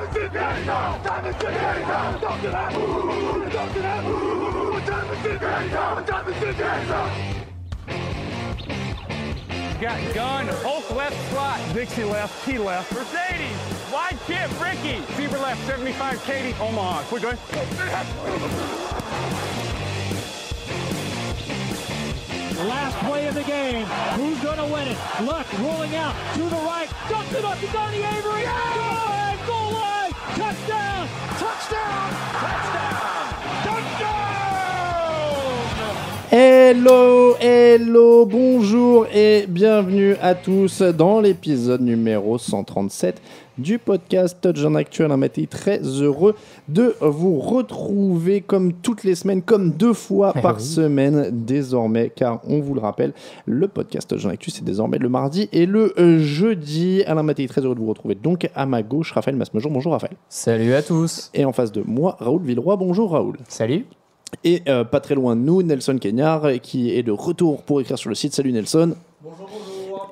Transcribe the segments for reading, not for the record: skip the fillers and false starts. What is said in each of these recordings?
Got gun, Hulk left slot, Dixie left, T left, Mercedes, wide chip, Ricky, Fever left, 75, Katie, Omaha, we're good. Last play of the game. Who's going to win it? Luck rolling out to the right. Dumps it up to Donnie Avery. Yeah! Goal line. Touchdown. Touchdown. Touchdown. Touchdown. Hello, bonjour et bienvenue à tous dans l'épisode numéro 137 du podcast Touchdown Actuel. Un matin très heureux de vous retrouver comme toutes les semaines, comme 2 fois par semaine désormais, car on vous le rappelle, le podcast Touchdown Actuel c'est désormais le mardi et le jeudi. Alain Mattei, très heureux de vous retrouver donc à ma gauche, Raphaël Masmejour. Bonjour Raphaël. Salut à tous. Et en face de moi, Raoul Villeroy. Bonjour Raoul. Salut. Et pas très loin de nous, Nelson Kenyar, qui est de retour pour écrire sur le site. Salut Nelson. Bonjour.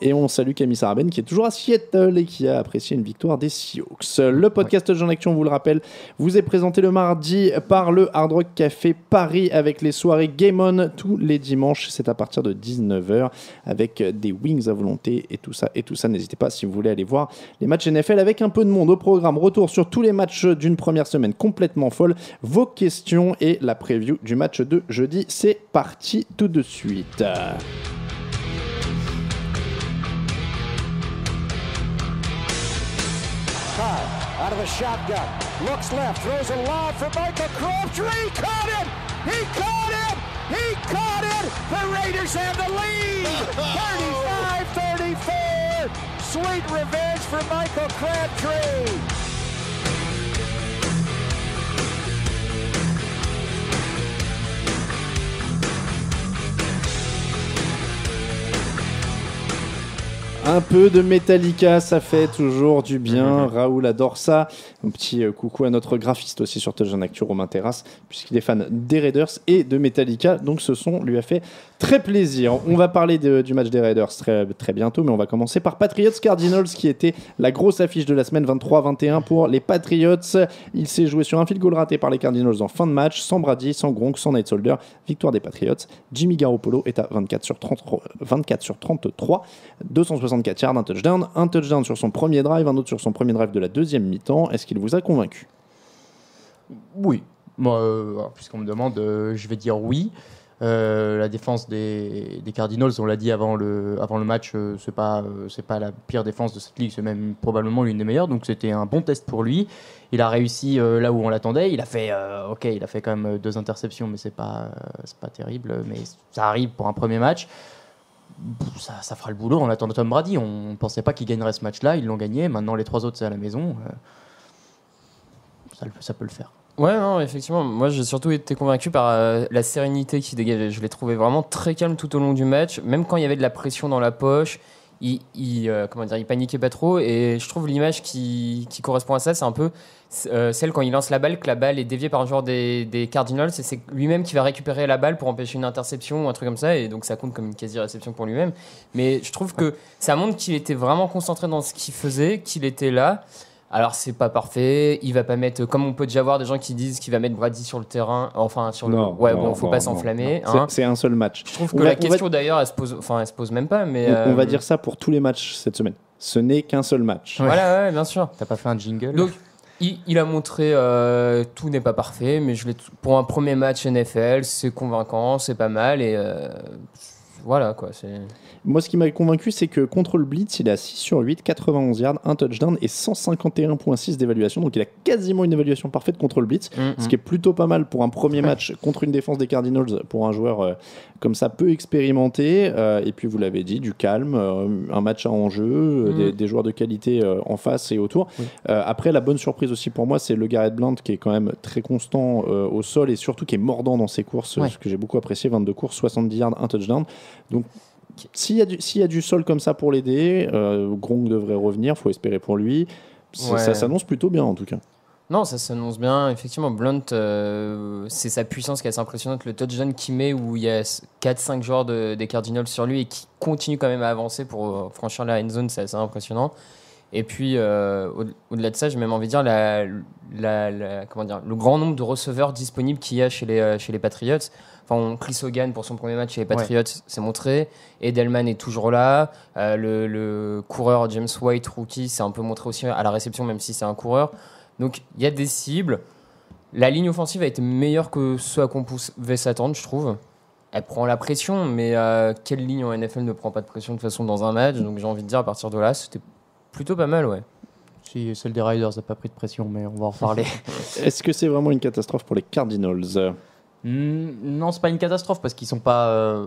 Et on salue Camille Sarabène, qui est toujours à Seattle et qui a apprécié une victoire des Seahawks. Le podcast Jean Action, on vous le rappelle, vous est présenté le mardi par le Hard Rock Café Paris avec les soirées Game On tous les dimanches. C'est à partir de 19h avec des wings à volonté et tout ça. N'hésitez pas si vous voulez aller voir les matchs NFL avec un peu de monde au programme. Retour sur tous les matchs d'une première semaine complètement folle. Vos questions et la preview du match de jeudi. C'est parti tout de suite. Out of the shotgun. Looks left. Throws a lob for Michael Crabtree. He caught it. He caught it. He caught it. The Raiders have the lead. 35-34. Sweet revenge for Michael Crabtree. Un peu de Metallica, ça fait toujours du bien. Raoul adore ça. Un petit coucou à notre graphiste aussi sur Touchdown Actu, Romain Terrasse, puisqu'il est fan des Raiders et de Metallica. Donc ce son lui a fait très plaisir. On va parler du match des Raiders très, très bientôt, mais on va commencer par Patriots Cardinals, qui était la grosse affiche de la semaine. 23-21 pour les Patriots. Il s'est joué sur un field goal raté par les Cardinals en fin de match, sans Brady, sans Gronk, sans Nate Solder. Victoire des Patriots. Jimmy Garoppolo est à 24 sur 33, 264 yards, un touchdown sur son premier drive, un autre sur son premier drive de la deuxième mi-temps. Est-ce qu'il vous a convaincu ? Oui. Moi, puisqu'on me demande, je vais dire oui. La défense des Cardinals, on l'a dit avant le match, c'est pas la pire défense de cette ligue, c'est même probablement l'une des meilleures. Donc c'était un bon test pour lui. Il a réussi là où on l'attendait. Il a fait quand même 2 interceptions, mais c'est pas terrible. Mais ça arrive pour un premier match. Ça fera le boulot. On attend Tom Brady. On ne pensait pas qu'il gagnerait ce match-là. Ils l'ont gagné. Maintenant, les 3 autres, c'est à la maison. Ça peut le faire. Ouais, non, effectivement. Moi, j'ai surtout été convaincu par la sérénité qu'il dégageait. Je l'ai trouvé vraiment très calme tout au long du match. Même quand il y avait de la pression dans la poche, il paniquait pas trop. Et je trouve l'image qui correspond à ça, c'est un peu celle quand il lance la balle, que la balle est déviée par un joueur des Cardinals. Et c'est lui-même qui va récupérer la balle pour empêcher une interception ou un truc comme ça. Et donc, ça compte comme une quasi-réception pour lui-même. Mais je trouve que ça montre qu'il était vraiment concentré dans ce qu'il faisait, qu'il était là. Alors c'est pas parfait, il va pas mettre, comme on peut déjà voir des gens qui disent qu'il va mettre Brady sur le terrain, enfin sur faut pas s'enflammer. Hein. C'est un seul match. Je trouve que la question d'ailleurs, elle se pose même pas. Mais on va dire ça pour tous les matchs cette semaine. Ce n'est qu'un seul match. Ouais. Voilà, ouais, bien sûr. T'as pas fait un jingle ? Donc il a montré tout n'est pas parfait, mais pour un premier match NFL, c'est convaincant, c'est pas mal et voilà quoi. Moi, ce qui m'a convaincu, c'est que contre le blitz, il est à 6 sur 8, 91 yards, un touchdown et 151,6 d'évaluation. Donc, il a quasiment une évaluation parfaite contre le blitz, ce qui est plutôt pas mal pour un premier match contre une défense des Cardinals, pour un joueur comme ça peu expérimenté. Et puis, vous l'avez dit, du calme, un match à enjeu, des joueurs de qualité en face et autour. Après, la bonne surprise aussi pour moi, c'est le Garrett Blount qui est quand même très constant au sol et surtout qui est mordant dans ses courses, ce que j'ai beaucoup apprécié. 22 courses, 70 yards, un touchdown. Donc, s'il y a du sol comme ça pour l'aider, Gronk devrait revenir, faut espérer pour lui. Ça s'annonce plutôt bien en tout cas. Non, ça s'annonce bien. Effectivement, Blount, c'est sa puissance qui est assez impressionnante. Le touchdown qu'il met où il y a 4-5 joueurs des Cardinals sur lui et qui continue quand même à avancer pour franchir la end zone, c'est assez impressionnant. Et puis, au-delà de ça, j'ai même envie de dire, comment dire, le grand nombre de receveurs disponibles qu'il y a chez les Patriots. Enfin, Chris Hogan, pour son premier match chez les Patriots, s'est montré. Edelman est toujours là. Le coureur James White, rookie, s'est un peu montré aussi à la réception, même si c'est un coureur. Donc, il y a des cibles. La ligne offensive a été meilleure que ce à quoi on pouvait s'attendre, je trouve. Elle prend la pression, mais quelle ligne en NFL ne prend pas de pression de toute façon dans un match? Donc, j'ai envie de dire, à partir de là, c'était plutôt pas mal, ouais. Si celle des Riders n'a pas pris de pression, mais on va en reparler. Est-ce que c'est vraiment une catastrophe pour les Cardinals? Non, c'est pas une catastrophe parce qu'ils sont pas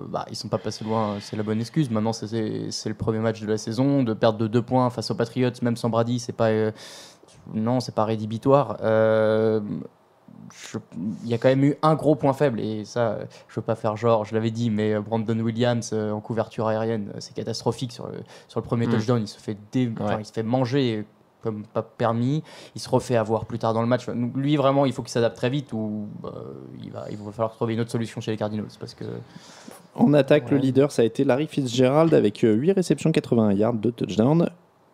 passés loin. C'est la bonne excuse. Maintenant, c'est le premier match de la saison. De perdre de 2 points face aux Patriots, même sans Brady, c'est pas rédhibitoire. Il y a quand même eu un gros point faible et ça, je veux pas faire genre, je l'avais dit, mais Brandon Williams en couverture aérienne, c'est catastrophique sur le premier touchdown. Il se fait manger comme pas permis. Il se refait avoir plus tard dans le match. Lui, vraiment, il faut qu'il s'adapte très vite ou il va falloir trouver une autre solution chez les Cardinals parce que. En attaque, le leader, ça a été Larry Fitzgerald avec 8 réceptions, 81 yards, 2 touchdowns.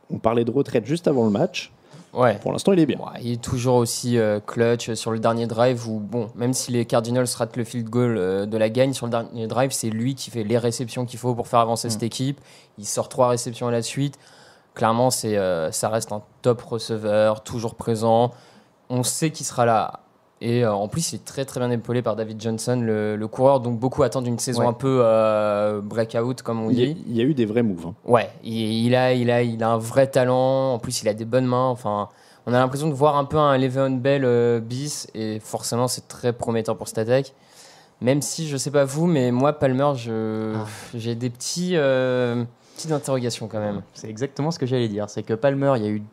On parlait de retraite juste avant le match. Ouais. Pour l'instant, il est bien. Ouais, il est toujours aussi clutch sur le dernier drive où, bon, même si les Cardinals ratent le field goal de la gagne, sur le dernier drive, c'est lui qui fait les réceptions qu'il faut pour faire avancer cette équipe. Il sort 3 réceptions à la suite. Clairement, ça reste un top receveur, toujours présent. On sait qu'il sera là. Et en plus, il est très très bien épaulé par David Johnson, le coureur. Donc beaucoup attendent une saison un peu breakout, comme on dit. Il y a eu des vrais moves. Hein. Ouais, il a un vrai talent. En plus, il a des bonnes mains. Enfin, on a l'impression de voir un peu un Le'Veon Bell bis. Et forcément, c'est très prometteur pour cette attaque. Même si, je sais pas vous, mais moi, Palmer, j'ai des petites interrogations quand même. C'est exactement ce que j'allais dire. C'est que Palmer, il y a eu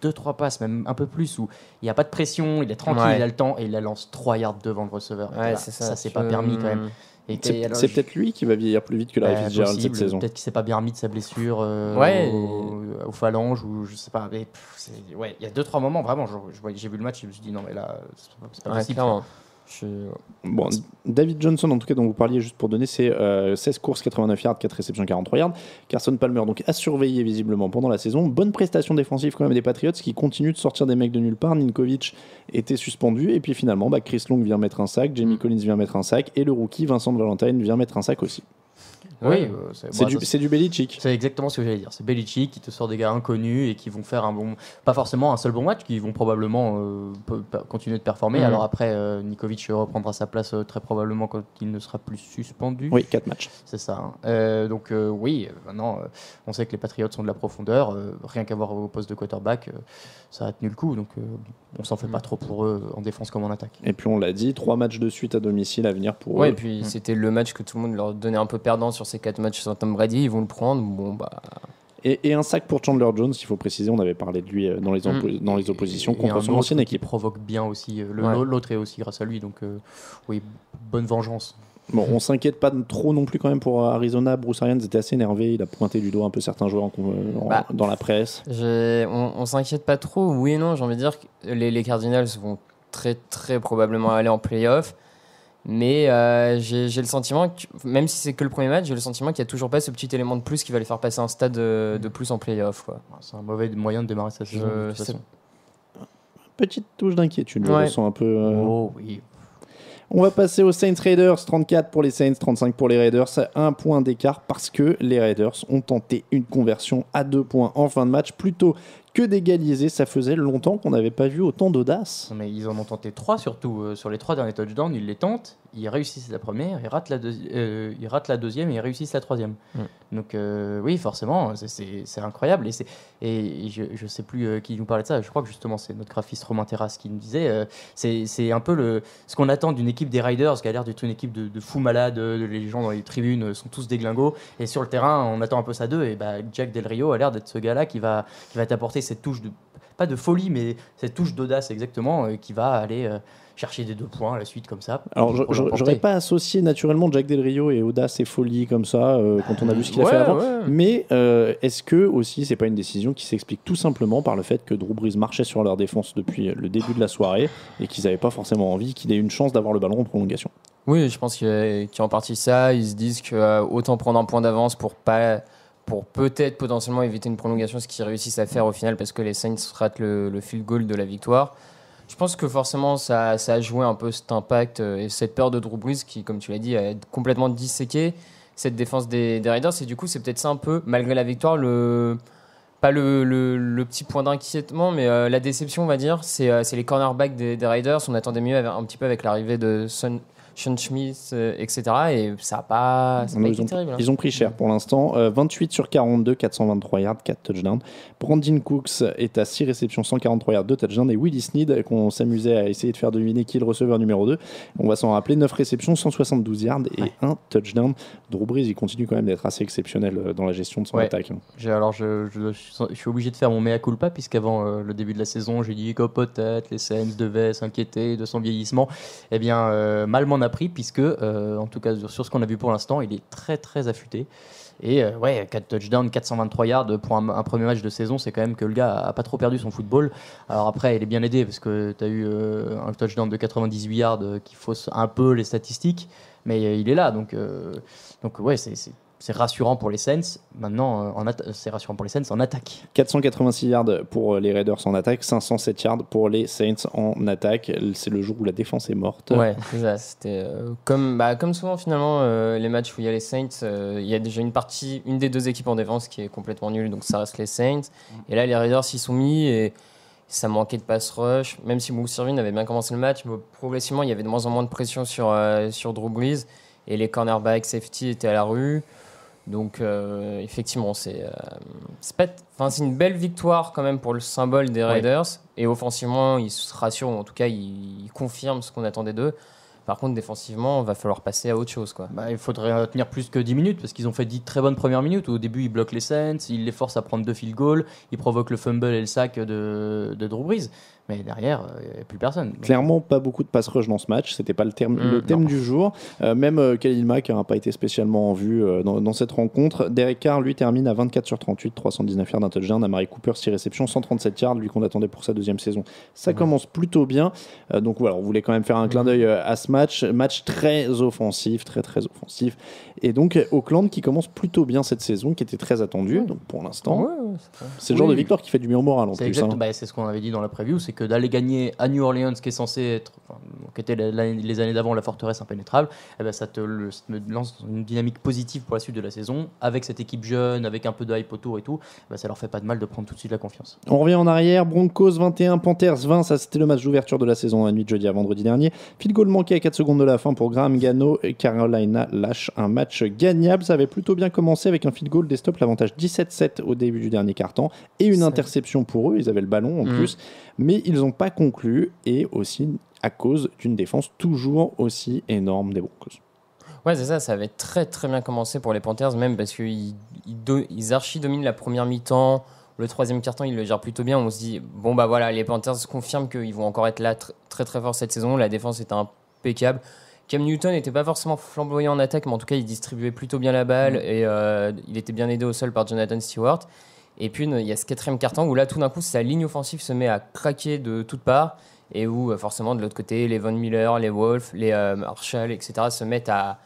2-3 passes, même un peu plus, où il n'y a pas de pression, il est tranquille, il a le temps et il la lance 3 yards devant le receveur. Ouais, ça c'est pas permis quand même. C'est peut-être lui qui va vieillir plus vite que Larry Fitzgerald cette saison. Peut-être qu'il s'est pas bien remis de sa blessure aux phalanges ou je sais pas. Mais il y a 2-3 moments vraiment. J'ai vu le match et je me suis dit non mais là c'est pas possible. Bon, David Johnson, en tout cas, dont vous parliez, juste pour donner, c'est 16 courses, 89 yards, 4 réceptions, 43 yards. Carson Palmer, donc, a surveillé visiblement pendant la saison. Bonne prestation défensive quand même des Patriots qui continuent de sortir des mecs de nulle part. Ninkovic était suspendu et puis finalement, Chris Long vient mettre un sac, Jamie Collins vient mettre un sac et le rookie Vincent Valentine vient mettre un sac aussi. Oui, c'est du Belichick. C'est exactement ce que j'allais dire. C'est Belichick qui te sort des gars inconnus et qui vont faire pas forcément un seul bon match, qui vont probablement continuer de performer. Alors après, Ninkovic reprendra sa place très probablement quand il ne sera plus suspendu. Oui, 4 matchs. C'est ça. Donc oui, maintenant, on sait que les Patriots ont de la profondeur. Rien qu'à voir au poste de quarterback, ça a tenu le coup. Donc on s'en fait pas trop pour eux en défense comme en attaque. Et puis on l'a dit, 3 matchs de suite à domicile à venir pour eux. Et puis c'était le match que tout le monde leur donnait un peu perdant sur ces 4 matchs sans Tom Brady, ils vont le prendre. Bon, bah. Et un sac pour Chandler Jones, il faut préciser, on avait parlé de lui dans les oppositions contre son ancienne équipe. Qui provoque bien aussi. L'autre est aussi grâce à lui, donc oui, bonne vengeance. Bon, on s'inquiète pas trop non plus quand même pour Arizona. Bruce Arians était assez énervé, il a pointé du doigt un peu certains joueurs dans la presse. On s'inquiète pas trop, oui et non, j'ai envie de dire que les Cardinals vont très très probablement aller en playoff. Mais j'ai le sentiment, même si c'est que le premier match, j'ai le sentiment qu'il n'y a toujours pas ce petit élément de plus qui va les faire passer un stade de plus en play-off. Quoi. C'est un mauvais moyen de démarrer sa saison. De toute façon. Petite touche d'inquiétude, je ressens un peu. Oh oui. On va passer aux Saints Raiders, 34 pour les Saints, 35 pour les Raiders, 1 point d'écart parce que les Raiders ont tenté une conversion à 2 points en fin de match plutôt que d'égaliser. Ça faisait longtemps qu'on n'avait pas vu autant d'audace. Mais ils en ont tenté 3 surtout. Sur les 3 derniers touchdowns, ils les tentent, ils réussissent la première, ils ratent la deuxième et ils réussissent la troisième. Donc oui, forcément, c'est incroyable. Et je sais plus qui nous parlait de ça. Je crois que justement c'est notre graphiste Romain Terrasse qui nous disait c'est un peu ce qu'on attend d'une équipe des Raiders qui a l'air d'être une équipe de fous malades. Les gens dans les tribunes sont tous des glingos. Et sur le terrain, on attend un peu ça d'eux. Et Jack Del Rio a l'air d'être ce gars-là qui va t'apporter cette touche pas de folie, mais cette touche d'audace exactement, qui va aller chercher des 2 points à la suite comme ça. Alors j'aurais pas associé naturellement Jack Del Rio et audace et folie comme ça quand on a vu ce qu'il a fait avant. Mais est-ce que aussi c'est pas une décision qui s'explique tout simplement par le fait que Drew Brees marchait sur leur défense depuis le début de la soirée et qu'ils n'avaient pas forcément envie qu'il ait une chance d'avoir le ballon en prolongation? Oui, je pense qu'il y a en partie ça. Ils se disent que autant prendre un point d'avance pour pas pour peut-être potentiellement éviter une prolongation, ce qu'ils réussissent à faire au final parce que les Saints ratent le field goal de la victoire. Je pense que forcément ça a joué un peu cet impact et cette peur de Drew Brees qui, comme tu l'as dit, a complètement disséqué cette défense des Raiders. Et du coup, c'est peut-être ça un peu, malgré la victoire, pas le petit point d'inquiétement, mais la déception, on va dire, c'est les cornerbacks des Raiders. On attendait mieux un petit peu avec l'arrivée de Sean Smith, etc. Et ça n'a pas été terrible. Ils ont pris cher pour l'instant. 28 sur 42, 423 yards, 4 touchdowns. Brandon Cooks est à 6 réceptions, 143 yards, 2 touchdowns. Et Willie Snead, qu'on s'amusait à essayer de faire deviner qui est le receveur numéro 2. On va s'en rappeler, 9 réceptions, 172 yards et 1 touchdown. Drew Brees, il continue quand même d'être assez exceptionnel dans la gestion de son attaque. Alors, je suis obligé de faire mon mea culpa, puisqu'avant le début de la saison, j'ai dit que peut-être les Saints devaient s'inquiéter de son vieillissement. Eh bien, mal m'en a pris, puisque, en tout cas, sur ce qu'on a vu pour l'instant, il est très très affûté. Et 4 touchdowns, 423 yards pour un premier match de saison, c'est quand même que le gars a pas trop perdu son football. Alors après, il est bien aidé, parce que tu as eu un touchdown de 98 yards qui fausse un peu les statistiques, mais il est là, donc ouais, c'est rassurant pour les Saints. Maintenant, c'est rassurant pour les Saints en attaque. 486 yards pour les Raiders en attaque, 507 yards pour les Saints en attaque. C'est le jour où la défense est morte. Ouais, c'est ça. C'était comme souvent finalement les matchs où il y a les Saints, il y a déjà une des deux équipes en défense qui est complètement nulle, donc ça reste les Saints. Et là, les Raiders s'y sont mis et ça manquait de pass rush. Même si Bruce Irvin avait bien commencé le match, mais progressivement, il y avait de moins en moins de pression sur Drew Brees et les cornerbacks safety étaient à la rue. Donc effectivement, c'est une belle victoire quand même pour le symbole des Raiders. Et offensivement, ils se rassurent, en tout cas, ils confirment ce qu'on attendait d'eux. Par contre, défensivement, il va falloir passer à autre chose, quoi. Il faudrait tenir plus que 10 minutes, parce qu'ils ont fait 10 très bonnes premières minutes. Au début, ils bloquent les Saints, ils les forcent à prendre 2 field goals, ils provoquent le fumble et le sac de Drew Brees. Mais derrière, il n'y a plus personne. Clairement, pas beaucoup de pass rush dans ce match. C'était pas le thème du jour. Même Khalil Mack n'a pas été spécialement en vue dans cette rencontre. Derek Carr, lui, termine à 24 sur 38, 319 yards, un touchdown. Amari Cooper, 6 réceptions, 137 yards, lui qu'on attendait pour sa deuxième saison. Ça commence plutôt bien. Donc voilà, on voulait quand même faire un clin d'œil à ce match. Match très offensif, très très offensif. Et donc Auckland qui commence plutôt bien cette saison, qui était très attendue. Donc pour l'instant, c'est le genre de victoire qui fait du bien au moral en plus. C'est ce qu'on avait dit dans la preview, c'est que d'aller gagner à New Orleans, qui est censé être, qui était les années d'avant la forteresse impénétrable, ça te lance dans une dynamique positive pour la suite de la saison. Avec cette équipe jeune, avec un peu de hype autour et tout, ça leur fait pas de mal de prendre tout de suite la confiance. On revient en arrière, Broncos 21, Panthers 20, ça c'était le match d'ouverture de la saison la nuit de jeudi à vendredi dernier. Field goal manqué à 4 secondes de la fin pour Graham Gano et Carolina lâche un match gagnable. Ça avait plutôt bien commencé avec un field goal des stops, l'avantage 17-7 au début du dernier quart-temps et une interception pour eux, ils avaient le ballon en plus, mais ils n'ont pas conclu et aussi à cause d'une défense toujours aussi énorme des Broncos. Ouais, c'est ça avait très très bien commencé pour les Panthers, même parce qu'ils archi-dominent la première mi-temps. Le troisième quart-temps, ils le gèrent plutôt bien. On se dit, les Panthers confirment qu'ils vont encore être là très très fort cette saison. La défense est impeccable. Cam Newton n'était pas forcément flamboyant en attaque, mais en tout cas, il distribuait plutôt bien la balle et il était bien aidé au sol par Jonathan Stewart. Et puis, il y a ce quatrième quart-temps où là, tout d'un coup, sa ligne offensive se met à craquer de toutes parts et où, forcément, de l'autre côté, les Von Miller, les Wolf, les Marshall, etc. se mettent à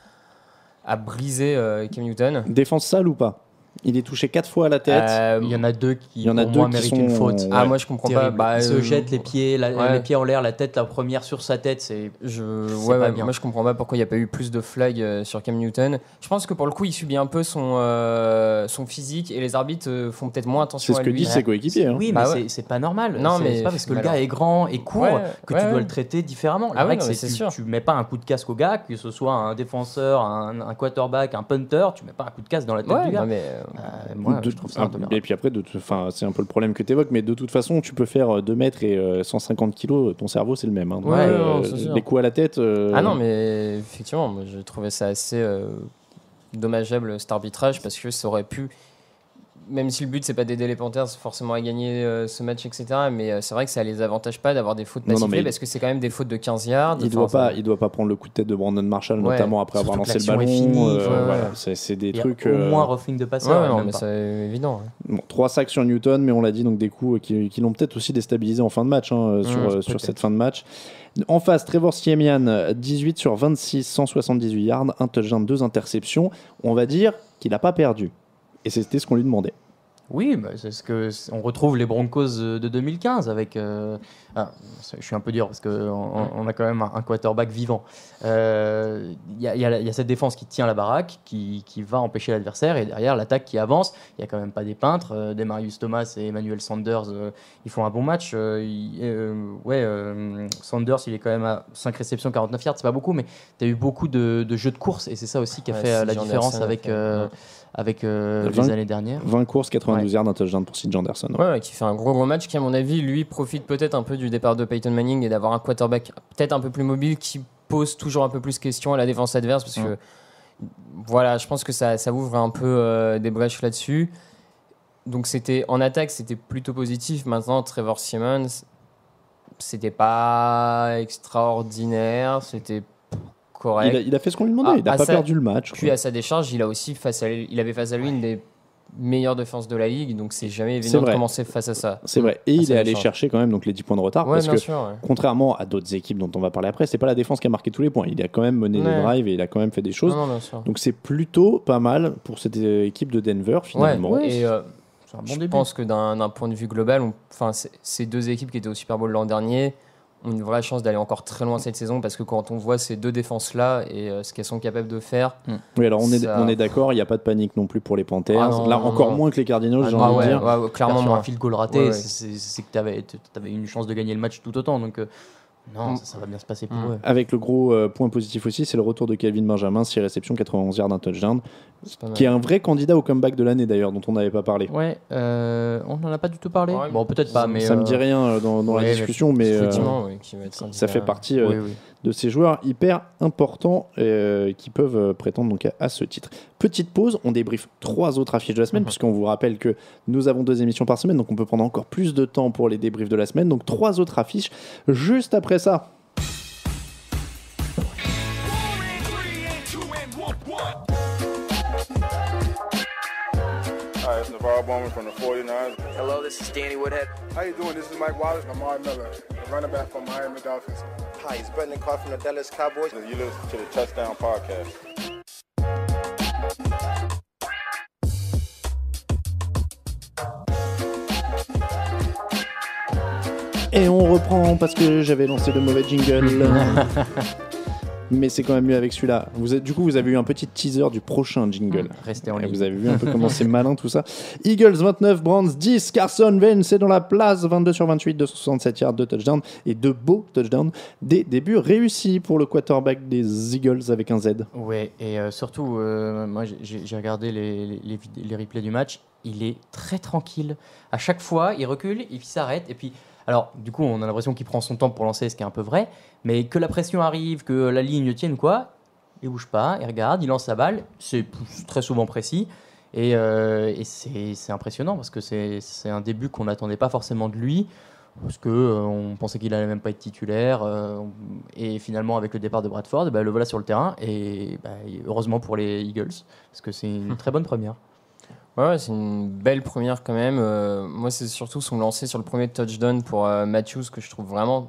briser Cam Newton. Défense sale ou pas ? Il est touché 4 fois à la tête. Il y en a deux qui méritent une faute. Moi je comprends terrible. pas. Il se jette les pieds en l'air, la tête, la première sur sa tête. Pas bien. Moi je comprends pas pourquoi il n'y a pas eu plus de flag sur Cam Newton. Je pense que pour le coup il subit un peu son physique et les arbitres font peut-être moins attention à lui. C'est ce que disent ses coéquipiers. Oui, mais c'est pas normal. Non, mais c'est pas parce que le gars est grand et court que tu dois le traiter différemment. C'est sûr. Tu mets pas un coup de casque au gars, que ce soit un défenseur, un quarterback, un punter, tu mets pas un coup de casque dans la tête du gars. Je trouve ça et puis après, c'est un peu le problème que tu évoques, mais de toute façon, tu peux faire 2 mètres et 150 kilos, ton cerveau c'est le même. Les coups à la tête. Non, mais effectivement, moi, je trouvais ça assez dommageable cet arbitrage parce que ça aurait pu. Même si le but c'est pas d'aider les Panthers forcément à gagner ce match, etc. Mais c'est vrai que ça les avantage pas d'avoir des fautes pas sifflées parce que c'est quand même des fautes de 15 yards. Il doit pas prendre le coup de tête de Brandon Marshall, notamment après avoir lancé le ballon. C'est des trucs. Au moins roughing de passeur. Mais c'est évident. Bon, 3 sacs sur Newton, mais on l'a dit, donc des coups qui l'ont peut-être aussi déstabilisé en fin de match, sur cette fin de match. En face, Trevor Siemian, 18 sur 26, 178 yards, un touchdown, 2 interceptions. On va dire qu'il n'a pas perdu. et c'était ce qu'on lui demandait. Oui, bah, c'est ce que on retrouve les Broncos de 2015 avec. Je suis un peu dur parce qu'on a quand même un quarterback vivant. Il y a cette défense qui tient la baraque, qui va empêcher l'adversaire, et derrière l'attaque qui avance. Il n'y a quand même pas des peintres. Demarius Thomas et Emmanuel Sanders, ils font un bon match. Sanders, il est quand même à 5 réceptions, 49 yards, c'est pas beaucoup, mais tu as eu beaucoup de jeux de course, et c'est ça aussi qui a fait la différence avec les années dernières. 20 courses, 92 yards, un touchdown pour Sid Anderson. Ouais, qui fait un gros match, qui à mon avis, lui, profite peut-être un peu du départ de Peyton Manning et d'avoir un quarterback peut-être un peu plus mobile qui pose toujours un peu plus question à la défense adverse, parce que voilà, je pense que ça ouvre un peu des brèches là-dessus. Donc en attaque, c'était plutôt positif. Maintenant, Trevor Simmons, c'était pas extraordinaire, c'était correct. Il a fait ce qu'on lui demandait, il n'a pas perdu le match. Puis à sa décharge, il avait face à lui une des meilleures défenses de la ligue, donc c'est jamais évident de commencer face à ça. C'est vrai, et il est allé chercher quand même donc les 10 points de retard, parce que contrairement à d'autres équipes dont on va parler après, c'est pas la défense qui a marqué tous les points, il a quand même mené des drives et il a quand même fait des choses. Donc c'est plutôt pas mal pour cette équipe de Denver finalement. Et je pense que d'un point de vue global, ces deux équipes qui étaient au Super Bowl l'an dernier ont une vraie chance d'aller encore très loin cette saison, parce que quand on voit ces deux défenses-là et ce qu'elles sont capables de faire... Oui, alors on est d'accord, il n'y a pas de panique non plus pour les Panthers. Encore moins que les Cardinals, j'ai envie de dire. Clairement, sur un field goal raté, c'est que tu avais une chance de gagner le match tout autant. Donc, non, ça va bien se passer pour eux. Avec le gros point positif aussi, c'est le retour de Kelvin Benjamin, 6 réceptions, 91 yards, un touchdown, qui est un vrai candidat au comeback de l'année d'ailleurs, dont on n'avait pas parlé. Ouais, on n'en a pas du tout parlé. Bon, peut-être pas, mais ça me dit rien dans la discussion, mais ça fait partie de ces joueurs hyper importants qui peuvent prétendre donc à ce titre. Petite pause, on débriefe 3 autres affiches de la semaine, puisqu'on vous rappelle que nous avons 2 émissions par semaine, donc on peut prendre encore plus de temps pour les débriefs de la semaine. Donc 3 autres affiches juste après ça. Hi, it's Navarro Bowman from the 49ers. Hello, this is Danny Woodhead. How you doing? This is Mike Wallace, Lamar Miller, the running back from Miami Dolphins. Hi, it's Brendan Carr from the Dallas Cowboys. You listen to the Touchdown Podcast. Et on reprend parce que j'avais lancé le mauvais jingle. Mais c'est quand même mieux avec celui-là. Du coup, vous avez eu un petit teaser du prochain jingle. Restez en ligne. Vous avez vu un peu comment c'est malin tout ça. Eagles 29, Browns 10. Carson Wentz est dans la place. 22 sur 28, 267 yards, 2 touchdowns et 2 beaux touchdowns. Des débuts réussis pour le quarterback des Eagles avec un Z. Ouais, et surtout, moi j'ai regardé les replays du match. Il est très tranquille. À chaque fois, il recule, il s'arrête et puis... Alors, du coup, on a l'impression qu'il prend son temps pour lancer, ce qui est un peu vrai, mais que la pression arrive, que la ligne tienne ou quoi, il bouge pas, il regarde, il lance sa balle, c'est très souvent précis, et c'est impressionnant, parce que c'est un début qu'on n'attendait pas forcément de lui, parce qu'on pensait qu'il allait même pas être titulaire, et finalement, avec le départ de Bradford, le voilà sur le terrain, et heureusement pour les Eagles, parce que c'est une très bonne première. Ouais, c'est une belle première quand même. Moi, c'est surtout son lancer sur le premier touchdown pour Matthews que je trouve vraiment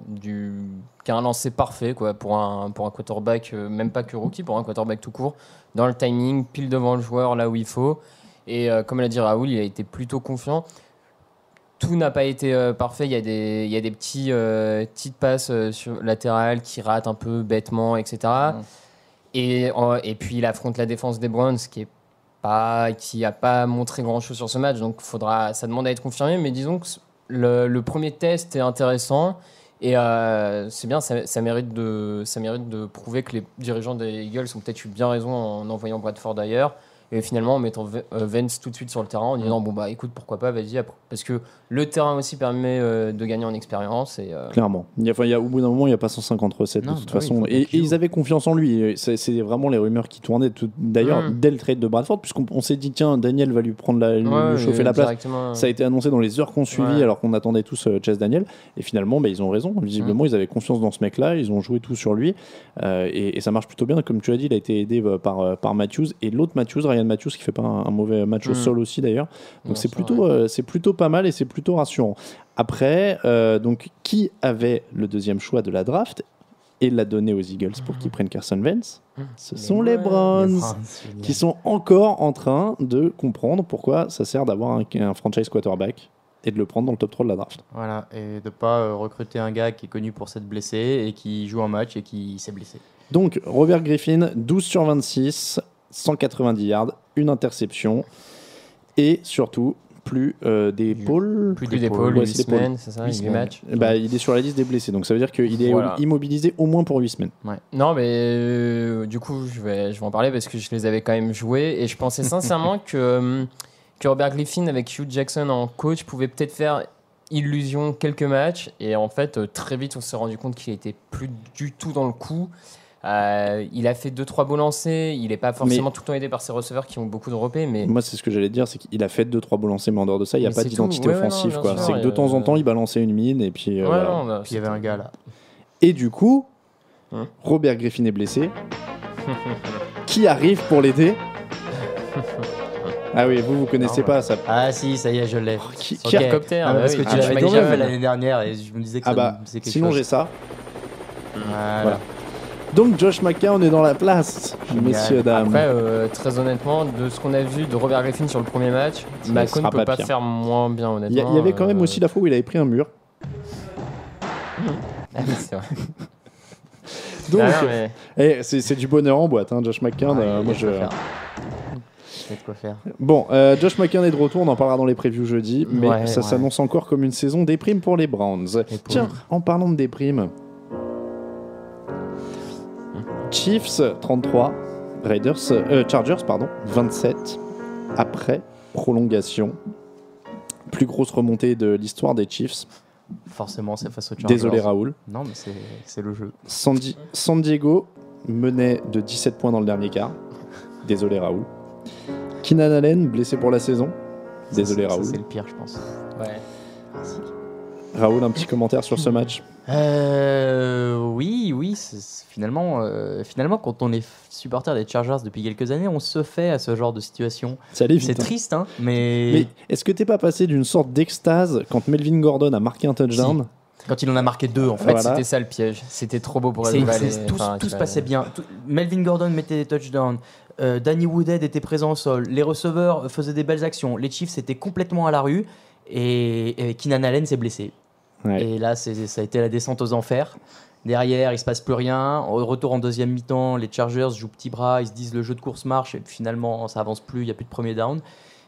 qui a un lancer parfait quoi, pour un quarterback, même pas que rookie, pour un quarterback tout court, dans le timing, pile devant le joueur, là où il faut. Et comme l'a dit Raoul, il a été plutôt confiant. Tout n'a pas été parfait. Il y a des petites passes latérales qui ratent un peu bêtement, etc. Et puis, il affronte la défense des Browns qui n'a pas montré grand-chose sur ce match, donc ça demande à être confirmé, mais disons que le premier test est intéressant, et c'est bien, ça mérite de prouver que les dirigeants des Eagles ont peut-être eu bien raison en envoyant Bradford ailleurs, et finalement en mettant Wentz tout de suite sur le terrain, en disant écoute, pourquoi pas, vas-y, parce que le terrain aussi permet de gagner en expérience. Clairement, au bout d'un moment, il n'y a pas 150 recettes de toute façon, et ils avaient confiance en lui. C'est vraiment les rumeurs qui tournaient d'ailleurs dès le trade de Bradford, puisqu'on s'est dit tiens, Daniel va lui prendre lui chauffer la place. Ça a été annoncé dans les heures qu'on suivit, alors qu'on attendait tous Chase Daniel, et finalement ils ont raison, visiblement ils avaient confiance dans ce mec là, ils ont joué tout sur lui, et ça marche plutôt bien. Comme tu as dit, il a été aidé par Matthews, et l'autre Ryan Matthews qui fait pas un mauvais match au sol aussi d'ailleurs, donc c'est plutôt pas mal, et c'est plutôt rassurant. Après, donc qui avait le deuxième choix de la draft? et l'a donné aux Eagles pour qu'ils prennent Carson Wentz. Ce sont les Browns qui sont encore en train de comprendre pourquoi ça sert d'avoir un franchise quarterback et de le prendre dans le top 3 de la draft. Voilà, et de ne pas recruter un gars qui est connu pour s'être blessé et qui joue un match et qui s'est blessé. Donc, Robert Griffin, 12 sur 26, 190 yards, une interception et surtout plus d'épaules. Plus d'épaules, Ouais, 8 c'est d'épaule. semaines, c'est ça, 8 matchs. Bah, il est sur la liste des blessés, donc ça veut dire qu'il est Voilà. immobilisé au moins pour 8 semaines. Ouais. Non, mais du coup, je vais en parler parce que je les avais quand même joués et je pensais sincèrement que Robert Griffin avec Hugh Jackson en coach pouvait peut-être faire illusion quelques matchs et en fait, très vite, on s'est rendu compte qu'il était plus du tout dans le coup. Il a fait 2-3 beaux lancers, il n'est pas forcément tout le temps aidé par ses receveurs qui ont beaucoup droppé, mais Moi, c'est ce que j'allais dire, c'est qu'il a fait 2-3 beaux lancers, mais en dehors de ça, il n'y a Mais pas c'est d'identité tout. Ouais, offensive. non, Quoi. bien C'est sûr, que de temps en temps, il balançait une mine et puis ouais, voilà. non, bah, Puis il y avait un gars là. Et du coup, Hein Robert Griffin est blessé. Qui arrive pour l'aider? Ah oui, vous connaissez Non, pas ça. Ah si, ça y est, je l'ai. Qui Ok. hélicoptère, Ah, bah parce oui. que Ah, tu bah, l'avais quand déjà même. fait l'année dernière et je me disais que Ah ça bah, me faisait quelque sinon chose. j'ai ça. Voilà. Donc Josh McCown est dans la place, Génial. messieurs, dames. Après, très honnêtement, de ce qu'on a vu de Robert Griffin sur le premier match, Ça McCown sera ne peut pas pas pire. faire moins bien, Il honnêtement. y avait quand même aussi la fois où il avait pris un mur. Ah oui, c'est vrai. Donc, Ah non, mais- c'est du bonheur en boîte, hein, Josh McCown. Ouais, moi, il y a de quoi faire. Il y a de quoi faire. Bon, Josh McCown est de retour, on en parlera dans les previews jeudi, mais Ouais, ça ouais. s'annonce encore comme une saison déprime pour les Browns. Tiens, en parlant de déprime, Chiefs 33, Chargers 27, après prolongation. Plus grosse remontée de l'histoire des Chiefs. Forcément, c'est face au Chargers. Désolé Raoul. Non, mais c'est le jeu. San Diego menait de 17 points dans le dernier quart. Désolé Raoul. Keenan Allen blessé pour la saison. Désolé Ça, Raoul. c'est le pire, je pense. Ouais. Raoul, un petit commentaire sur ce match? Oui, finalement, quand on est supporter des Chargers depuis quelques années, on se fait à ce genre de situation. Ça allait vite, C'est hein. triste, hein, Mais mais est-ce que t'es pas passé d'une sorte d'extase quand Melvin Gordon a marqué un touchdown? quand il en a marqué 2, en fait. En fait, Voilà. c'était ça le piège. C'était trop beau pour C'est- être vrai. tout se passait bien. Melvin Gordon mettait des touchdowns. Danny Woodhead était présent au sol. Les receveurs faisaient des belles actions. Les Chiefs étaient complètement à la rue. Et Keenan Allen s'est blessé. Ouais. Et là, ça a été la descente aux enfers. Derrière, il se passe plus rien. Au retour en deuxième mi-temps, les Chargers jouent petit bras. Ils se disent le jeu de course marche. Et puis finalement, ça avance plus. Il n'y a plus de premier down.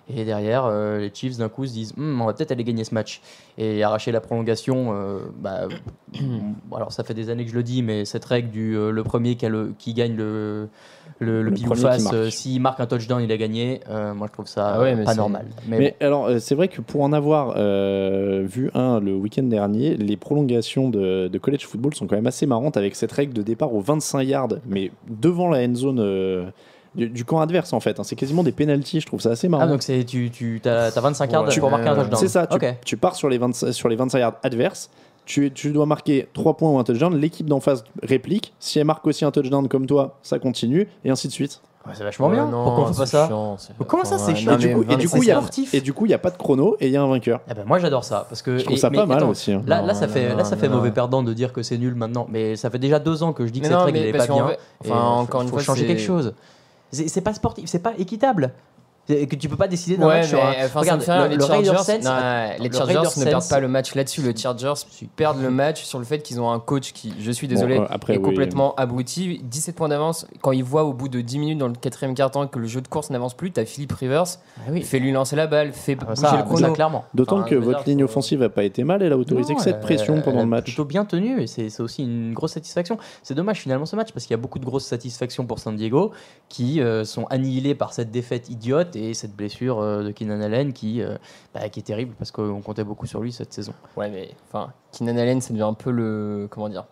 Et derrière, les Chiefs d'un coup se disent on va peut-être aller gagner ce match. Et arracher la prolongation, alors ça fait des années que je le dis, mais cette règle le premier qui gagne le pile ou premier face, qui marque. s'il marque un touchdown, il a gagné. Moi, je trouve ça Ah ouais, mais pas c'est- normal. Mais alors, c'est vrai que pour en avoir vu un le week-end dernier, les prolongations de college football sont quand même assez marrantes avec cette règle de départ aux 25 yards, mais devant la end zone du camp adverse en fait. Hein. C'est quasiment des penalties, je trouve ça assez marrant. donc tu as 25 yards Ouais. pour marquer un touchdown. C'est ça, Ok. tu pars sur les 25 yards adverses, tu dois marquer 3 points ou un touchdown, l'équipe d'en face réplique, si elle marque aussi un touchdown comme toi, ça continue, et ainsi de suite. Ouais, c'est vachement bien. Pourquoi on fait pas ça Comment ça, c'est chiant Et du coup, il y a, sportif. et du coup, il n'y a pas de chrono et il y a un vainqueur. Eh ben, moi, j'adore ça. Parce que, Je trouve ça mais pas mal attends, aussi. Hein. Là, ça Non, fait, non, là, ça fait non, mauvais non. perdant de dire que c'est nul maintenant. Mais ça fait déjà 2 ans que je dis que Mais cette non, règle mais n'est parce pas qu'en bien. fait- Et, enfin, encore une faut fois, changer c'est- quelque chose. C'est pas sportif, c'est pas équitable. Que tu peux pas décider d'un Ouais, match sur un. mais enfin, Regarde, ça me fait rire, le Raider Chargers, Sense. non, les le Chargers Raider ne perdent Sense- pas le match là-dessus. Les Chargers perdent le match sur le fait qu'ils ont un coach qui, je suis désolé, après, est oui. complètement abruti. 17 points d'avance. Quand il voit au bout de 10 minutes dans le 4e quart-temps que le jeu de course n'avance plus, t'as Philip Rivers, Ah oui. fais-lui lancer la balle, fais Ah, bouger ça, le chrono. clairement. D'autant Enfin, que je veux votre dire, ligne faut- offensive n'a pas été mal, elle a autorisé que 7 pressions pendant le match. Plutôt bien tenu et c'est aussi une grosse satisfaction. C'est dommage finalement ce match parce qu'il y a beaucoup de grosses satisfactions pour San Diego qui sont annihilées par cette défaite idiote et cette blessure de Keenan Allen qui est terrible parce qu'on comptait beaucoup sur lui cette saison. Ouais, mais enfin, Keenan Allen, ça devient un peu le. Comment dire?